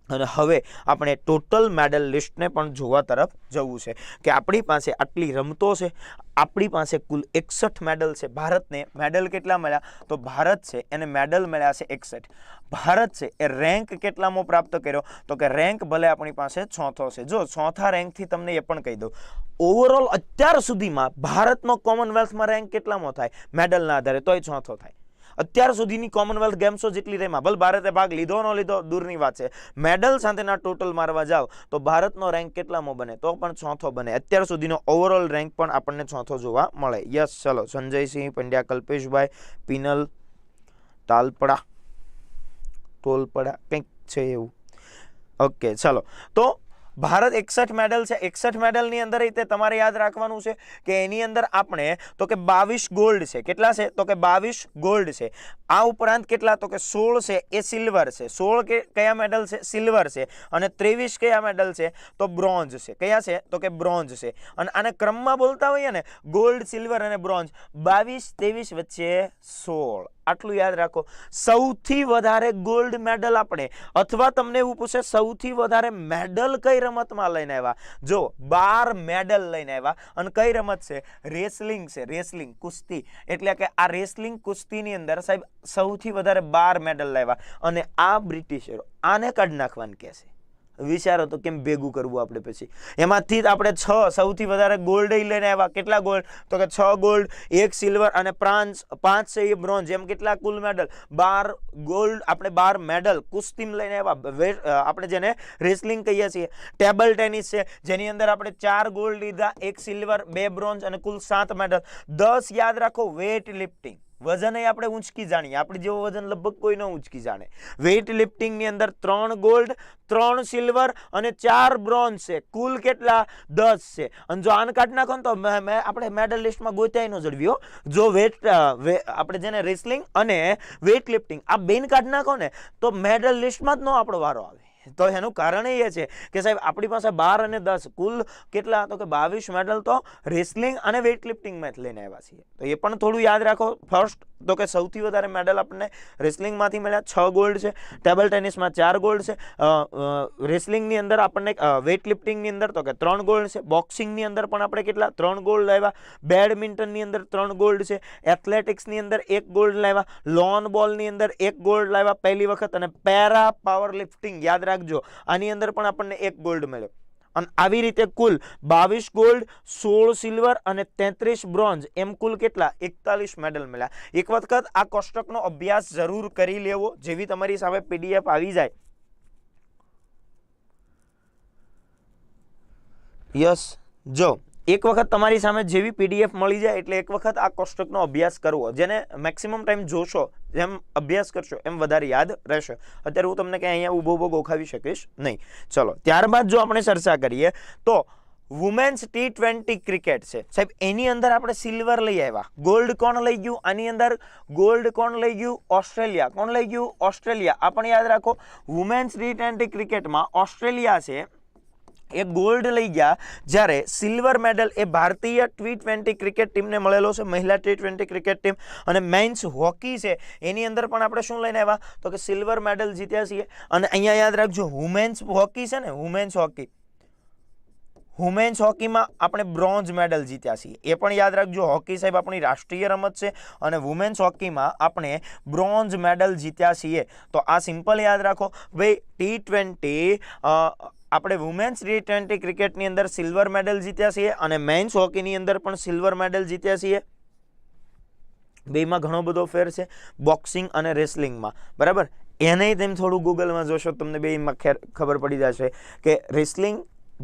અને હવે આપણે ટોટલ મેડલ લિસ્ટને પણ જોવા તરફ જવું છે કે આપણી પાસે આટલી રમતો છે, આપણી પાસે કુલ 61 મેડલ છે. ભારતને મેડલ કેટલા મળ્યા? તો ભારત છે એને મેડલ મળ્યા છે 61. ભારત છે એ રેન્ક કેટલામો પ્રાપ્ત કર્યો? તો કે રેન્ક ભલે આપણી પાસે 4થો છે. જો 4થા રેન્કથી તમને એ પણ કહી દઉં, ઓવરઓલ અત્યાર સુધીમાં ભારતનો કોમનવેલ્થમાં રેન્ક કેટલામો થાય મેડલના આધારે? તોય 4થો થાય. અત્યાર સુધીની કોમનવેલ્થ ગેમ્સો જેટલી રેમાં, ભલે ભારતે ભાગ લીધો ન લીધો દૂરની વાત છે, મેડલ સાથેના ટોટલ મારવા જાવ તો ભારતનો રેન્ક કેટલામો બને? તો પણ 4થો બને. અત્યાર સુધીનો ઓવરઓલ રેન્ક પણ આપણને 4થો જોવા મળે. યસ, ચલો સંજયસિંહ પંડ્યા, કલ્પેશભાઈ, પિનલ, તાલપડા, ટોલપડા, કંઈક છે એવું. ઓકે, ચલો તો ભારત 61 મેડલ છે. 61 મેડલની અંદર રીતે તમારે યાદ રાખવાનું છે કે એની અંદર આપણે તો કે 22 ગોલ્ડ છે. કેટલા છે? તો કે 22 ગોલ્ડ છે. આ ઉપરાંત કેટલા? તો કે 16 છે એ સિલ્વર છે. 16 કયા મેડલ છે? સિલ્વર છે. અને 23 કયા મેડલ છે? તો બ્રોન્ઝ છે. કયા છે? તો કે બ્રોન્ઝ છે. અને આને ક્રમમાં બોલતા હોઈએ ને, ગોલ્ડ, સિલ્વર અને બ્રોન્ઝ, 22 23 વચ્ચે 16. આટલું યાદ રાખો. સૌથી વધારે ગોલ્ડ મેડલ આપણે, અથવા તમને એવું પૂછે સૌથી વધારે મેડલ કઈ રમતમાં લઈને આવ્યા? જો 12 મેડલ લઈને આવ્યા. અને કઈ રમત છે? રેસલિંગ છે. રેસલિંગ, કુસ્તી. એટલે કે આ રેસલિંગ કુસ્તીની અંદર સાહેબ સૌથી વધારે 12 મેડલ લાવ્યા. અને આ બ્રિટિશરો આને કાઢી નાખવાનું કહે છે. વિચારો તો કેમ ભેગું કરવું આપણે પછી. એમાંથી જ આપણે 6 સૌથી વધારે ગોલ્ડ લઈને આવ્યા. કેટલા ગોલ્ડ? તો કે 6 ગોલ્ડ, 1 સિલ્વર અને 5 છે એ બ્રોન્ઝ. એમ કેટલા કુલ મેડલ? 12 ગોલ્ડ, આપણે 12 મેડલ કુસ્તીમાં લઈને આવ્યા. આપણે જેને રેસલિંગ કહીએ છીએ. ટેબલ ટેનિસ છે જેની અંદર આપણે 4 ગોલ્ડ લીધા, 1 સિલ્વર, 2 બ્રોન્ઝ અને કુલ 7 મેડલ. 10 યાદ રાખો. વેઇટ લિફ્ટિંગ, વજન આપણે ઊંચકી જાણીએ, આપણે જેવો વજન લગભગ કોઈ ન ઊંચકી જાણે. વેઇટ લિફ્ટિંગની અંદર 3 ગોલ્ડ, 3 સિલ્વર અને 4 બ્રોન્ઝ છે. કુલ કેટલા? 10 છે. અને જો આન કાઢી નાખો ને તો આપણે મેડલ લિસ્ટમાં ગોતાઈ ન જડવ્યો. જો આપણે જેને રેસલિંગ અને વેઇટ લિફ્ટિંગ આ બેન કાઢી નાખો ને તો મેડલ લિસ્ટમાં જ ન આપણો વારો આવે. તો એનું કારણ એ છે કે સાહેબ આપણી પાસે 12 અને 10 કુલ કેટલા? તો કે 22 મેડલ તો રેસલિંગ અને વેઇટ લિફ્ટિંગમાં લઈને આવ્યા છીએ. તો એ પણ થોડું યાદ રાખો. ફર્સ્ટ તો કે સૌથી વધારે મેડલ આપણને રેસલિંગમાંથી મળ્યા, 6 ગોલ્ડ છે. ટેબલ ટેનિસમાં 4 ગોલ્ડ છે. રેસલિંગની અંદર આપણને, વેઇટ લિફ્ટિંગની અંદર તો કે 3 ગોલ્ડ છે. બોક્સિંગની અંદર પણ આપણે કેટલા? 3 ગોલ્ડ લાવ્યા. બેડમિન્ટનની અંદર 3 ગોલ્ડ છે. એથ્લેટિક્સની અંદર 1 ગોલ્ડ લાવ્યા. લોન બોલની અંદર 1 ગોલ્ડ લાવ્યા પહેલી વખત. અને પેરા પાવર લિફ્ટિંગ યાદ રાખજો, આની અંદર પણ આપણને 1 ગોલ્ડ મળ્યો. અને આવી રીતે કુલ 22 ગોલ્ડ, 16 સિલ્વર અને 33 બ્રોન્ઝ, એમ કુલ કેટલા? 41 મેડલ મળ્યા. એક વખત આ કોષ્ટકનો અભ્યાસ જરૂર કરી લેવો. જેવી તમારી સામે પીડીએફ આવી જાય, યસ, જો એક વખત તમારી સામે જેવી પીડીએફ મળી જાય એટલે એક વખત આ કોષ્ટકનો અભ્યાસ કરવો. જેને મેક્સિમમ ટાઈમ જોશો, જેમ અભ્યાસ કરશો એમ વધારે યાદ રહેશે. અત્યારે હું તમને કંઈ અહીંયા ઊભો ગોખાવી શકીશ નહીં. ચલો ત્યારબાદ જો આપણે ચર્ચા કરીએ તો વુમેન્સ T20 ક્રિકેટ છે સાહેબ, એની અંદર આપણે સિલ્વર લઈ આવ્યા. ગોલ્ડ કોણ લઈ ગયું? આની અંદર ગોલ્ડ કોણ લઈ ગયું? ઓસ્ટ્રેલિયા. કોણ લઈ ગયું? ઓસ્ટ્રેલિયા. આ પણ યાદ રાખો. વુમેન્સ T20 ક્રિકેટમાં ઓસ્ટ્રેલિયા છે એ ગોલ્ડ લઈ ગયા, જ્યારે સિલ્વર મેડલ એ ભારતીય T20 ક્રિકેટ ટીમને મળેલો છે, મહિલા T20 ક્રિકેટ ટીમ. અને મેન્સ હોકી છે એની અંદર પણ આપણે શું લઈને આવ્યા? તો કે સિલ્વર મેડલ જીત્યા છીએ. અને અહીંયા યાદ રાખજો, વુમેન્સ હોકી છે ને, વુમેન્સ હોકી, વુમેન્સ હોકીમાં આપણે બ્રોન્ઝ મેડલ જીત્યા છીએ, એ પણ યાદ રાખજો. હોકી સાહેબ આપણી રાષ્ટ્રીય રમત છે અને વુમેન્સ હોકીમાં આપણે બ્રોન્ઝ મેડલ જીત્યા છીએ. તો આ સિમ્પલ યાદ રાખો ભાઈ. T20 આપણે વુમેન્સ T20 ક્રિકેટની અંદર સિલ્વર મેડલ જીત્યા છીએ અને મેન્સ હોકીની અંદર પણ સિલ્વર મેડલ જીત્યા છીએ. બેમાં ઘણો બધો ફેર છે બોક્સિંગ અને રેસલિંગમાં, બરાબર. એને તેમ થોડું ગૂગલમાં જોશો તમને બેમાં ખબર પડી જશે કે રેસલિંગ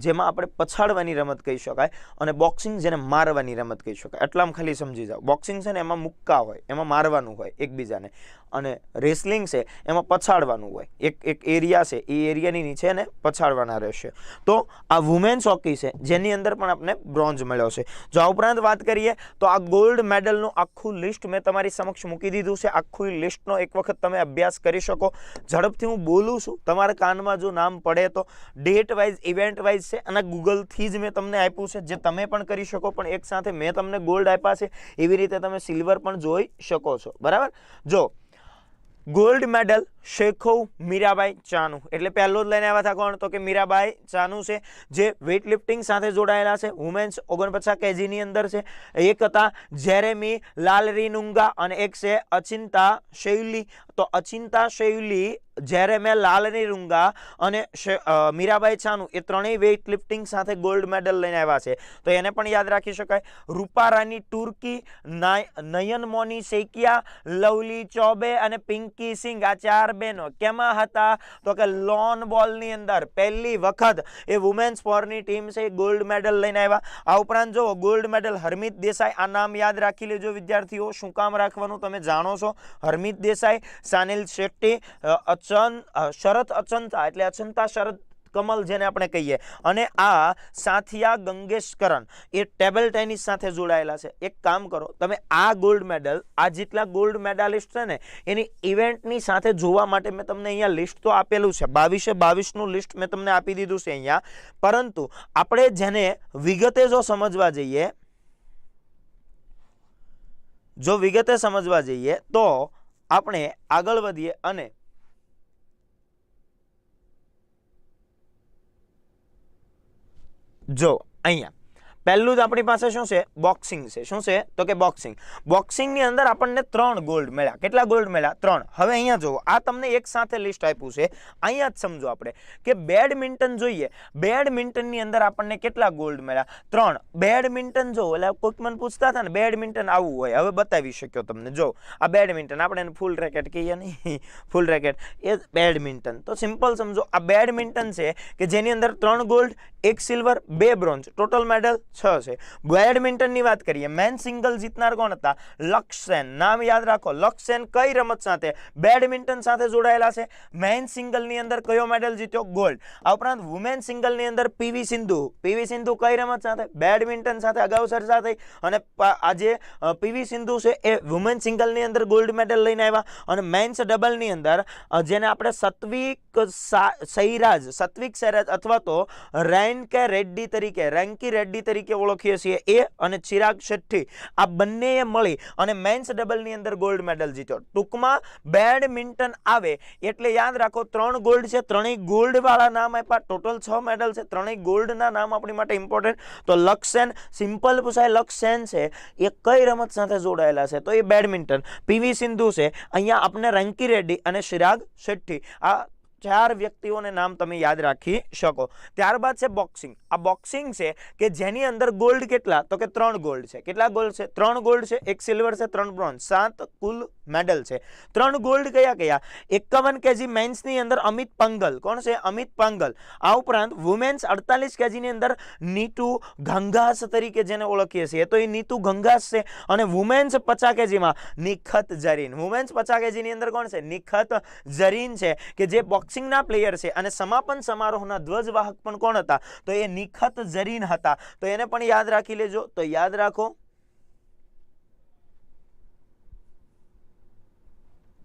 જેમાં આપણે પછાડવાની રમત કહી શકાય અને બોક્સિંગ જેને મારવાની રમત કહી શકાય. એટલામાં ખાલી સમજી જાઓ. બોક્સિંગ છે ને એમાં મુક્કા હોય, એમાં મારવાનું હોય એકબીજાને, અને રેસલિંગ છે એમાં પછાડવાનું હોય. એક એરિયા છે, એ એરિયાની નીચે એને પછાડવાના રહેશે. તો આ વુમેન્સ હોકી છે જેની અંદર પણ આપણે બ્રોન્ઝ મળ્યો છે. જો આ ઉપરાંત વાત કરીએ તો આ ગોલ્ડ મેડલનું આખું લિસ્ટ મેં તમારી સમક્ષ મૂકી દીધું છે. આખું લિસ્ટનો એક વખત તમે અભ્યાસ કરી શકો. ઝડપથી હું બોલું છું, તમારા કાનમાં જો નામ પડે તો ડેટ વાઇઝ, ઇવેન્ટ વાઇઝ છે અને ગૂગલથી જ મેં તમને આપ્યું છે, જે તમે પણ કરી શકો. પણ એક સાથે મેં તમને ગોલ્ડ આપ્યા છે એવી રીતે તમે સિલ્વર પણ જોઈ શકો છો, બરાબર. જો ગોલ્ડ મેડલ શેખોવ મીરાબાઈ ચાનુ, એટલે પહેલો જ લઈને આવ્યા હતા કોણ, તો કે મીરાબાઈ ચાનુ છે, જે વેઇટ લિફ્ટિંગ સાથે જોડાયેલા છે. વુમેન્સ 49 kgની અંદર છે. એક હતા જેરેમી લાલરીનુંગા અને એક છે અચિંતા શૈલી. તો અચિંતા શૈલી, જેરેમે લાલરીનુંગા અને મીરાબાઈ ચાનુ એ ત્રણેય વેઇટ લિફ્ટિંગ સાથે ગોલ્ડ મેડલ લઈને આવ્યા છે. તો એને પણ યાદ રાખી શકાય. રૂપા રાની તુર્કી, નયનમોની શેકિયા, લવલી ચોબે અને પિંકી સિંઘ, આ ચાર બહેનો કેમાં હતા, તો કે લોન બોલની અંદર પહેલી વખત એ વુમેન્સ ફોરની ટીમ છે ગોલ્ડ મેડલ લઈને આવ્યા. આ ઉપરાંત જો ગોલ્ડ મેડલ હરમિત દેસાઈ, આ નામ યાદ રાખી લેજો વિદ્યાર્થીઓ. શું કામ રાખવાનું તમે જાણો છો. હરમિત દેસાઈ, સાનિલ શેટ્ટી, શરત અચંતા એટલે અચંતા શરત કમલ જેને આપણે કહીએ, અને આ સાથિયા ગંગેશકરણ એ ટેબલ ટેનિસ સાથે જોડાયેલા છે. એક કામ કરો તમે, આ ગોલ્ડ મેડલ, આ જેટલા ગોલ્ડ મેડાલિસ્ટ છે ને એની ઇવેન્ટની સાથે જોવા માટે મેં તમને અહીંયા લિસ્ટ તો આપેલું છે. 22/22નું લિસ્ટ મેં તમને આપી દીધું છે અહીંયા. પરંતુ આપણે જેને વિગતે જો સમજવા જઈએ તો આપણે આગળ વધીએ અને જો અહીંયા પહેલું જ આપણી પાસે શું છે, બોક્સિંગ છે. શું છે, તો કે બોક્સિંગ. બોક્સિંગની અંદર આપણને 3 ગોલ્ડ મળ્યા. કેટલા ગોલ્ડ મળ્યા? 3. હવે અહીંયા જુઓ, આ તમને એક સાથે લિસ્ટ આપ્યું છે. અહીંયા જ સમજો આપણે કે બેડમિન્ટન જોઈએ. બેડમિન્ટનની અંદર આપણને કેટલા ગોલ્ડ મળ્યા? 3. બેડમિન્ટન જો, એટલે કોઈક મને પૂછતા હતા ને બેડમિન્ટન આવું હોય, હવે બતાવી શક્યો તમને. જો આ બેડમિન્ટન, આપણે એને ફૂલ રેકેટ કહીએ નહીં, ફૂલ રેકેટ એ બેડમિન્ટન. તો સિમ્પલ સમજો, આ બેડમિન્ટન છે કે જેની અંદર 3 gold, 1 silver, 2 bronze, total medal 6 છે. બેડમિન્ટનની વાત કરીએ, મેન સિંગલ જીતનાર કોણ હતા? લક્ષ્યસેન. નામ યાદ રાખો. લક્ષ્યસેન કઈ રમત સાથે? બેડમિન્ટન સાથે જોડાયેલા છે. મેન સિંગલની અંદર કયો મેડલ જીત્યો? ગોલ્ડ. આ ઉપરાંત વુમેન સિંગલની અંદર પીવી સિંધુ. પીવી સિંધુ કઈ રમત સાથે? બેડમિન્ટન સાથે અગાઉ ચર્ચા થઈ, અને આજે પીવી સિંધુ છે એ વુમેન સિંગલની અંદર ગોલ્ડ મેડલ લઈને આવ્યા. અને મેન્સ ડબલની અંદર જેને આપણે સાત્વિક સૈરાજ અથવા તો રેન્કી રેડ્ડી તરીકે ઓળખીએ છીએ, એ અને ચિરાગ શેટ્ટી, આ બંનેએ મળી અને મેન્સ ડબલની અંદર ગોલ્ડ મેડલ જીત્યો. ટૂંકમાં બેડમિન્ટન આવે એટલે યાદ રાખો 3 ગોલ્ડ છે, ત્રણેય ગોલ્ડ વાળા નામ આપ્યા. ટોટલ 6 મેડલ છે, ત્રણેય ગોલ્ડના નામ આપણી માટે ઇમ્પોર્ટન્ટ. તો લક્ષ્યસેન, સિમ્પલ પૂછાય, લક્ષ્યસેન છે એ કઈ રમત સાથે જોડાયેલા છે? તો એ બેડમિન્ટન. પીવી સિંધુ છે, અહીંયા આપણે રેન્કી રેડ્ડી અને ચિરાગ શેટ્ટી, આ 4 વ્યક્તિઓને નામ તમે યાદ રાખી શકો. ત્યારબાદ છે બોક્સિંગ. આ બોક્સિંગ છે કે જેની અંદર ગોલ્ડ કેટલા? તો કે 3 ગોલ્ડ છે. કેટલા ગોલ્ડ છે? 3 ગોલ્ડ છે, 1 સિલ્વર છે, 3 બ્રોન્ઝ, 7 કુલ મેડલ છે. 3 ગોલ્ડ કયા? 51 kg મેન્સની અંદર અમિત પાંગલ. કોણ છે? અમિત પાંગલ. આ ઉપરાંત વુમેન્સ 48 kgની અંદર નીતુ ઘંઘાસ તરીકે જેને ઓળખીએ છીએ, તો એ નીતુ ઘંઘાસ છે. અને વુમેન્સ 50 kgમાં નિખત ઝરીન. વુમેન્સ 50 kgની અંદર કોણ છે? નિખત ઝરીન છે, કે જે બોક્સિંગના પ્લેયર છે. અને સમાપન સમારોહના ધ્વજવાહક પણ કોણ હતા? તો એ નિખત ઝરીન હતા. તો એને પણ યાદ રાખી લેજો. તો યાદ રાખો,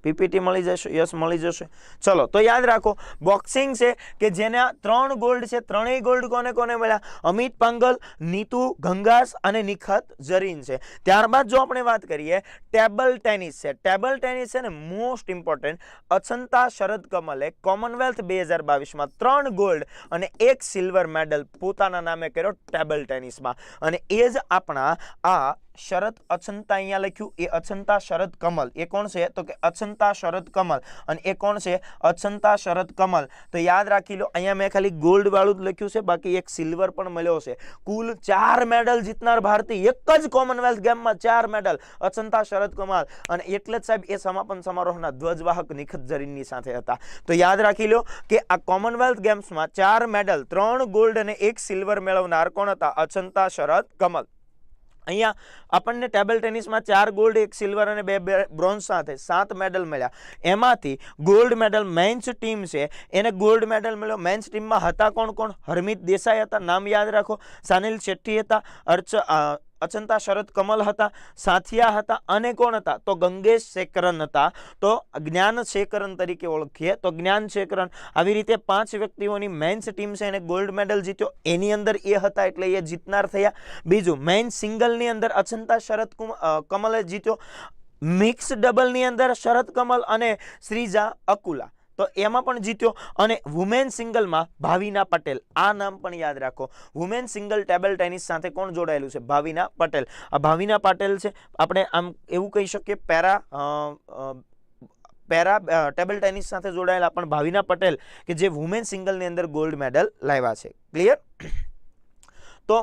પીપીટી મળી જશે, યસ મળી જશે. ચલો તો યાદ રાખો બોક્સિંગ છે કે જેના 3 ગોલ્ડ છે, ત્રણેય ગોલ્ડ કોને કોને મળ્યા? અમિત પાંગલ, નીતુ ઘંગાસ અને નિખત જરીન છે. ત્યારબાદ જો આપણે વાત કરીએ ટેબલ ટેનિસ છે. ટેબલ ટેનિસ છે ને મોસ્ટ ઇમ્પોર્ટન્ટ, અચંતા શરદ કમલે કોમનવેલ્થ 2022માં 3 ગોલ્ડ અને 1 સિલ્વર મેડલ પોતાના નામે કર્યો ટેબલ ટેનિસમાં. અને એ જ આપણા આ શરદ અચંતા અહીંયા લખ્યું, એ અચંતા શરદ કમલ, એ કોણ છે? તો કે અચંતા શરદ કમલ. અને એ કોણ છે? અચંતા શરદ કમલ. તો યાદ રાખી લો, અહીંયા મેં ખાલી ગોલ્ડ વાળું જ લખ્યું છે, બાકી એક સિલ્વર પણ મળ્યો છે. કુલ 4 મેડલ જીતનાર ભારતીય એક જ કોમનવેલ્થ ગેમમાં 4 મેડલ, અચંતા શરદ કમલ. અને એટલે જ સાહેબ એ સમાપન સમારોહના ધ્વજવાહક નિખત જરીનની સાથે હતા. તો યાદ રાખી લો કે આ કોમનવેલ્થ ગેમ્સમાં 4 મેડલ, 3 ગોલ્ડ અને 1 સિલ્વર મેળવનાર કોણ હતા? અચંતા શરદ કમલ. અહીંયા આપણને ટેબલ ટેનિસમાં 4 ગોલ્ડ 1 સિલ્વર અને 2 બ્રોન્ઝ સાથે 7 મેડલ મળ્યા. એમાંથી ગોલ્ડ મેડલ મેન્સ ટીમ છે એને ગોલ્ડ મેડલ મળ્યો. મેન્સ ટીમમાં હતા કોણ કોણ? હરમિત દેસાઈ હતા, નામ યાદ રાખો. સાનિલ શેટ્ટી હતા, અચંતા શરદ કમલ હતા, સાથિયા હતા અને કોણ હતા? તો ગંગેશ શેખરન હતા. તો જ્ઞાન શેખરન તરીકે ઓળખીએ તો જ્ઞાન શેખરન. આવી રીતે 5 વ્યક્તિઓની મેન્સ ટીમ છે એને ગોલ્ડ મેડલ જીત્યો, એની અંદર એ હતા એટલે એ જીતનાર થયા. બીજું મેન્સ સિંગલની અંદર અચંતા શરદ કમલે જીત્યો. મિક્સ ડબલની અંદર શરદ કમલ અને શ્રીજા અકુલા, તો એમાં પણ જીત્યો. અને વુમેન સિંગલમાં ભાવિના પટેલ, આ નામ પણ યાદ રાખો. વુમેન સિંગલ ટેબલ ટેનિસ સાથે કોણ જોડાયેલું છે? ભાવિના પટેલ. આ ભાવિના પટેલ છે આપણે આમ એવું કહી શકીએ પેરા ટેબલ ટેનિસ સાથે જોડાયેલા પણ ભાવિના પટેલ કે જે વુમેન સિંગલની અંદર ગોલ્ડ મેડલ લાવ્યા છે. ક્લિયર? તો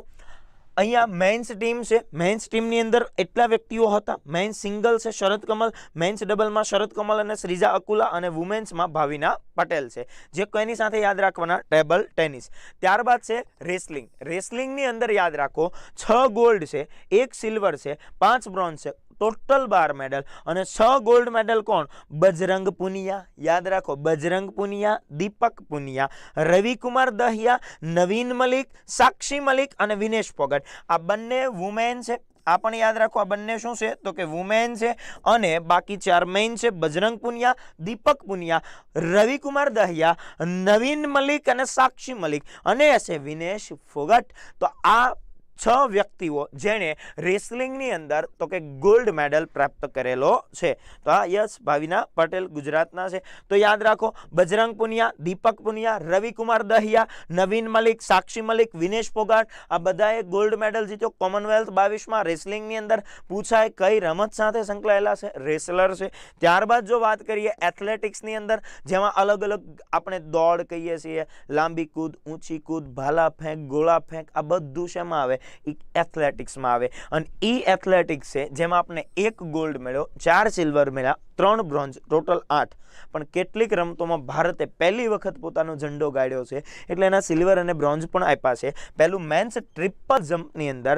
અહીંયા મેન્સ ટીમ છે, મેન્સ ટીમની અંદર એટલા વ્યક્તિઓ હતા. મેન્સ સિંગલ છે શરદ કમલ, મેન્સ ડબલમાં શરદ કમલ અને શ્રીજા અકુલા, અને વુમેન્સમાં ભાવિના પટેલ છે. જે કોઈની સાથે યાદ રાખવાના? Table tennis. ત્યારબાદ છે રેસલિંગ. રેસલિંગની અંદર યાદ રાખો 6 ગોલ્ડ છે, 1 સિલ્વર છે, 5 બ્રોન્ઝ છે, ટોટલ 12 મેડલ. અને 6 ગોલ્ડ મેડલ કોણ? બજરંગ પુનિયા, યાદ રાખો બજરંગ પુનિયા, દીપક પુનિયા, રવિકુમાર દહિયા, નવીન મલિક, સાક્ષી મલિક અને વિનેશ ફોગટ. આ બંને વુમેન છે. આ પણ યાદ રાખો, આ બંને શું છે? તો કે વુમેન છે. અને બાકી 4 મેઇન છે, બજરંગ પુનિયા, દીપક પુનિયા, રવિકુમાર દહિયા, નવીન મલિક અને સાક્ષી મલિક, અને છે વિનેશ ફોગટ. તો આ 6 વ્યક્તિઓ જેણે રેસલિંગની અંદર તો કે ગોલ્ડ મેડલ પ્રાપ્ત કરેલો છે. તો આ યસ ભાવિના પટેલ ગુજરાતના છે. તો યાદ રાખો બજરંગ પુનિયા, દીપક પુનિયા, રવિકુમાર દહિયા, નવીન મલિક, સાક્ષી મલિક, વિનેશ ફોગાટ, આ બધાએ ગોલ્ડ મેડલ જીત્યો કોમનવેલ્થ 22માં. રેસલિંગની અંદર પૂછાય કઈ રમત સાથે સંકળાયેલા છે? રેસલર છે. ત્યારબાદ જો વાત કરીએ એથ્લેટિક્સની અંદર, જેમાં અલગ અલગ આપણે દોડ કહીએ છીએ, લાંબી કૂદ, ઊંચી કૂદ, ભાલા ફેંક, ગોળા ફેંક, આ બધું શેમાં આવે? એથ્લેટિક્સમાં આવે. અને ઈ એથ્લેટિક્સ છે જેમાં આપણે 1 ગોલ્ડ મળ્યો, 4 સિલ્વર મળ્યા, 3 બ્રોન્ઝ, ટોટલ 8. પણ કેટલીક રમતોમાં ભારતે પહેલી વખત પોતાનો ઝંડો ગાળ્યો છે એટલે એના સિલ્વર અને બ્રોન્ઝ પણ આપ્યા છે. પહેલું મેન્સ ટ્રિપલ જમ્પની અંદર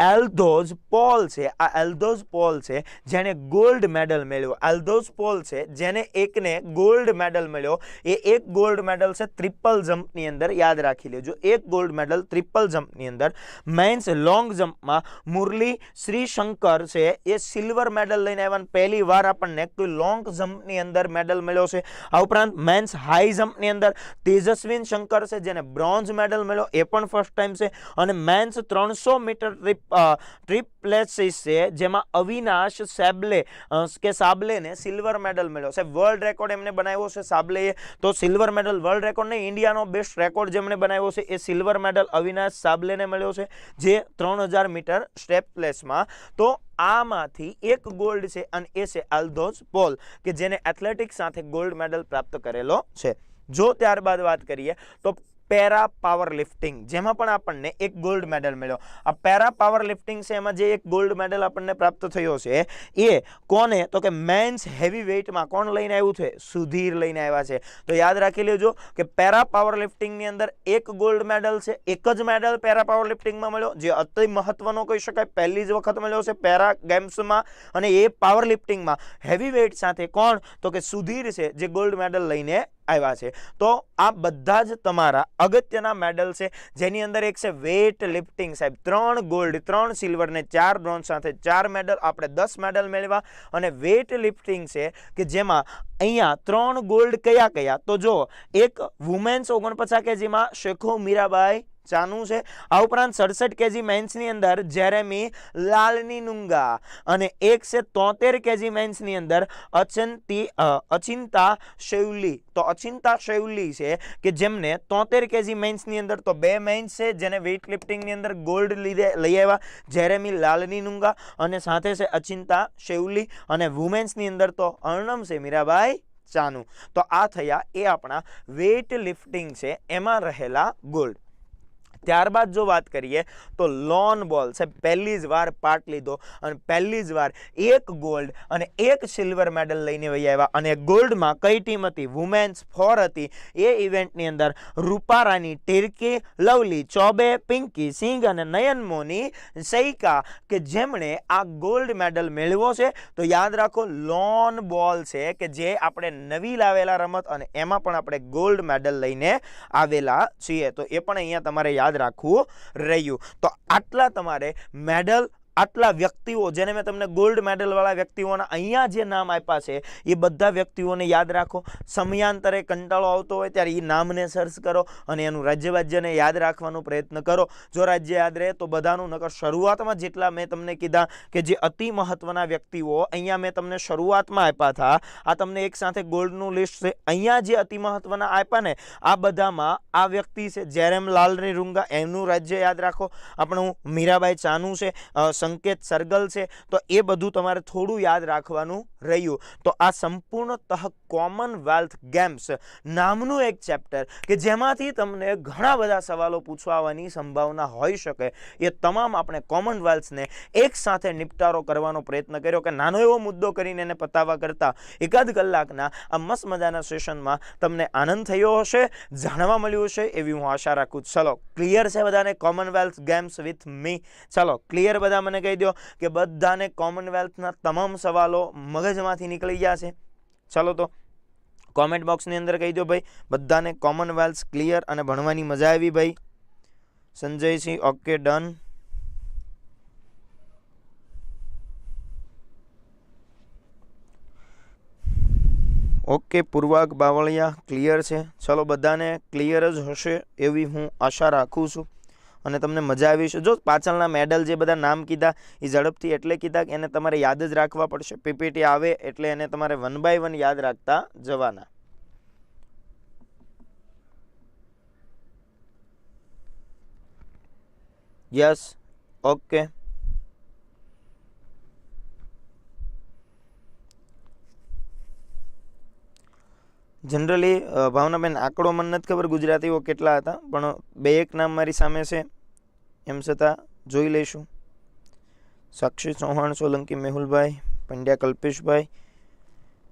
એલ્દોઝ પોલ છે. આ એલ્દોઝ પોલ છે જેને ગોલ્ડ મેડલ મળ્યો. એલ્દોઝ પોલ છે જેને એકને ગોલ્ડ મેડલ મળ્યો. એ 1 ગોલ્ડ મેડલ છે ટ્રિપલ જમ્પની અંદર, યાદ રાખી લેજો. 1 ગોલ્ડ મેડલ ટ્રિપલ જમ્પની અંદર. મેન્સ લોંગ જમ્પમાં મુરલી શ્રીશંકર છે એ સિલ્વર મેડલ લઈને આવ્યા. પહેલી વાર આપણને કોઈ લોંગ જમ્પની અંદર મેડલ મળ્યો છે. આ ઉપરાંત મેન્સ હાઈ જમ્પની અંદર તેજસ્વીન શંકર છે જેને બ્રોન્ઝ મેડલ મળ્યો, એ પણ ફર્સ્ટ ટાઈમ છે. અને મેન્સ 300 મીટર ટ્રિપ્લેસિસ છે જેમાં અવિનાશ સાબલેને સિલ્વર મેડલ મળ્યો છે. વર્લ્ડ રેકોર્ડ એમને બનાવ્યો છે સાબલેએ. તો સિલ્વર મેડલ વર્લ્ડ રેકોર્ડ નહીં, ઇન્ડિયાનો બેસ્ટ રેકોર્ડ જેમણે બનાવ્યો છે એ સિલ્વર મેડલ અવિનાશ સાબલેને મળ્યો છે, જે 3000 મીટર સ્ટેપલેસમાં. તો આમાંથી 1 ગોલ્ડ છે અને એ છે એલ્દોઝ પોલ કે જેને એથ્લેટિક્સ સાથે ગોલ્ડ મેડલ પ્રાપ્ત કરેલો છે. જો ત્યારબાદ વાત કરીએ તો પેરા પાવર લિફ્ટિંગ, જેમાં પણ આપણને 1 ગોલ્ડ મેડલ મળ્યો. આ પેરા પાવર લિફ્ટિંગ છે એમાં જે 1 ગોલ્ડ મેડલ આપણને પ્રાપ્ત થયો છે એ કોને? તો કે મેન્સ હેવી વેઇટમાં કોણ લઈને આવ્યું છે? સુધીર લઈને આવ્યા છે. તો યાદ રાખી લેજો કે પેરા પાવર લિફ્ટિંગની અંદર 1 ગોલ્ડ મેડલ છે. 1 જ મેડલ પેરા પાવર લિફ્ટિંગમાં મળ્યો, જે અતિ મહત્વનો કહી શકાય. પહેલી જ વખત મળ્યો છે પેરા ગેમ્સમાં. અને એ પાવર લિફ્ટિંગમાં હેવી વેઇટ સાથે કોણ? તો કે સુધીર છે જે ગોલ્ડ મેડલ લઈને આવ્યા છે। તો આ બધા જ તમારા અગત્યના મેડલ છે, જેની અંદર એક છે વેઇટ લિફ્ટિંગ સાહેબ, 3 ગોલ્ડ 3 સિલ્વર ને 4 બ્રોન્ઝ સાથે 4 મેડલ, આપણે 10 મેડલ મેળવ્યા। અને વેઇટ લિફ્ટિંગ છે કે જેમાં અહીંયા 3 ગોલ્ડ કયા કયા, તો જો એક વુમેન્સ 49 કેજીમાં શેખો મીરાબાઈ ચાનુ છે, આ ઉપરાંત 67 કેજી મેન્સની અંદર જેરેમી લાલનીનુંગા, અને એક છે 73 કેજી મેન્સની અંદર અચિંતા શેવલી। તો અચિંતા શેવલી છે કે જેમને 73 કેજી મેન્સની અંદર તો 2 મેન્સ છે જેને વેઇટ લિફ્ટિંગની અંદર ગોલ્ડ લઈ આવ્યા, જેરેમી લાલનીનુંગા અને સાથે છે અચિંતા શેવલી, અને વુમેન્સની અંદર તો અર્ણમ છે મીરાબાઈ ચાનુ। તો આ થયા એ આપણા વેઇટ લિફ્ટિંગ છે એમાં રહેલા ગોલ્ડ। ત્યારબાદ જો વાત કરીએ તો લોન બોલ છે, પહેલી જ વાર પાર્ટ લીધો અને પહેલી જ વાર 1 ગોલ્ડ અને 1 સિલ્વર મેડલ લઈને વહી આવ્યા। અને ગોલ્ડમાં કઈ ટીમ હતી? વુમેન્સ 4 હતી। એ ઇવેન્ટની અંદર રૂપા રાની ટિર્કી, લવલી ચોબે, પિંકી સિંઘ અને નયનમોની સૈકા કે જેમણે આ ગોલ્ડ મેડલ મેળવ્યો છે। તો યાદ રાખો લોન બોલ છે કે જે આપણે નવી લાવેલા રમત અને એમાં પણ આપણે ગોલ્ડ મેડલ લઈને આવેલા છીએ, તો એ પણ અહીંયા તમારે યાદ રાખવું રહ્યું। તો આટલા તમારે મેડલ, આટલા વ્યક્તિઓ જેને મેં તમને ગોલ્ડ મેડલ વાળા વ્યક્તિઓના અહીંયા જે નામ આપ્યા છે એ બધા વ્યક્તિઓને યાદ રાખો। સમયાંતરે કંટાળો આવતો હોય ત્યારે એ નામને સર્ચ કરો અને એનું રાજ્યને યાદ રાખવાનો પ્રયત્ન કરો। જો રાજ્ય યાદ રહે તો બધાનું, નકર શરૂઆતમાં જેટલા મેં તમને કીધા કે જે અતિ મહત્વના વ્યક્તિઓ અહીંયા મેં તમને શરૂઆતમાં આપ્યા હતા, આ તમને એક સાથે ગોલ્ડનું લિસ્ટ છે। અહીંયા જે અતિ મહત્વના આપ્યા ને આ બધામાં આ વ્યક્તિ છે જેરેમ લાલનીનુંગા, એમનું રાજ્ય યાદ રાખો। આપણું મીરાબાઈ ચાનુ છે, સંકેત સરગલ છે, તો એ બધું તમારે થોડું યાદ રાખવાનું રહ્યું। તો આ સંપૂર્ણતઃ કોમનવેલ્થ ગેમ્સ નામનું એક ચેપ્ટર કે જેમાંથી તમને ઘણા બધા સવાલો પૂછવાની સંભાવના હોઈ શકે, એ તમામ આપણે કોમનવેલ્થને એક સાથે નિપટારો કરવાનો પ્રયત્ન કર્યો કે નાનો એવો મુદ્દો કરીને એને પતાવવા કરતાં એકાદ કલાકના આ મસ્ત મજાના સેશનમાં તમને આનંદ થયો હશે, જાણવા મળ્યું હશે એવી હું આશા રાખું। ચલો ક્લિયર છે બધાને કોમનવેલ્થ ગેમ્સ વિથ મી? ચલો ક્લિયર બધા મને કહી દો કે બધાને કોમનવેલ્થના તમામ સવાલો મગજમાંથી નીકળી ગયા છે? ચલો તો કોમેન્ટ બોક્સની અંદર કહી દો ભાઈ બધાને કોમનવેલ્થ ક્લિયર અને ભણવાની મજા આવી ભાઈ। Sanjaysinh okay done. Okay Purvang Bavaliya clear છે? ચલો બધાને ક્લિયર જ હશે એવી હું આશા રાખું છું અને તમને મજા આવી છે। જો પાછળના મેડલ જે બધા નામ કીધા એ ઝડપથી એટલે કીધા કે એને તમારે યાદ જ રાખવા પડશે, પીપીટી આવે એટલે એને તમારે 1 by 1 યાદ રાખતા જવાના। Yes okay. જનરલી ભાવનાબેન આંકડો મને નથી ખબર ગુજરાતીઓ કેટલા હતા, પણ 2-1 નામ મારી સામે છે, એમ છતાં જોઈ લઈશું। સાક્ષી ચૌહાણ, સોલંકી મેહુલભાઈ, પંડ્યા કલ્પેશભાઈ,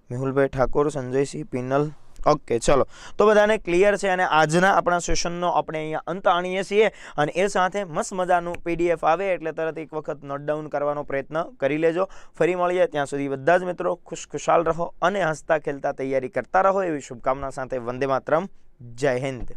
મેહુલભાઈ ઠાકોર, સંજયસિંહ, પિનલ, ઓકે। ચલો તો બધાને ક્લિયર છે અને આજના આપણા સેશનનો આપણે અહીંયા અંત આણીએ છીએ અને એ સાથે મસ્ત મજાનું પીડીએફ આવે એટલે તરત એક વખત નોટ ડાઉન કરવાનો પ્રયત્ન કરી લેજો। ફરી મળીએ, ત્યાં સુધી બધા જ મિત્રો ખુશખુશાલ રહો અને હસતા ખેલતા તૈયારી કરતા રહો એવી શુભકામના સાથે વંદે માતરમ, જય હિન્દ।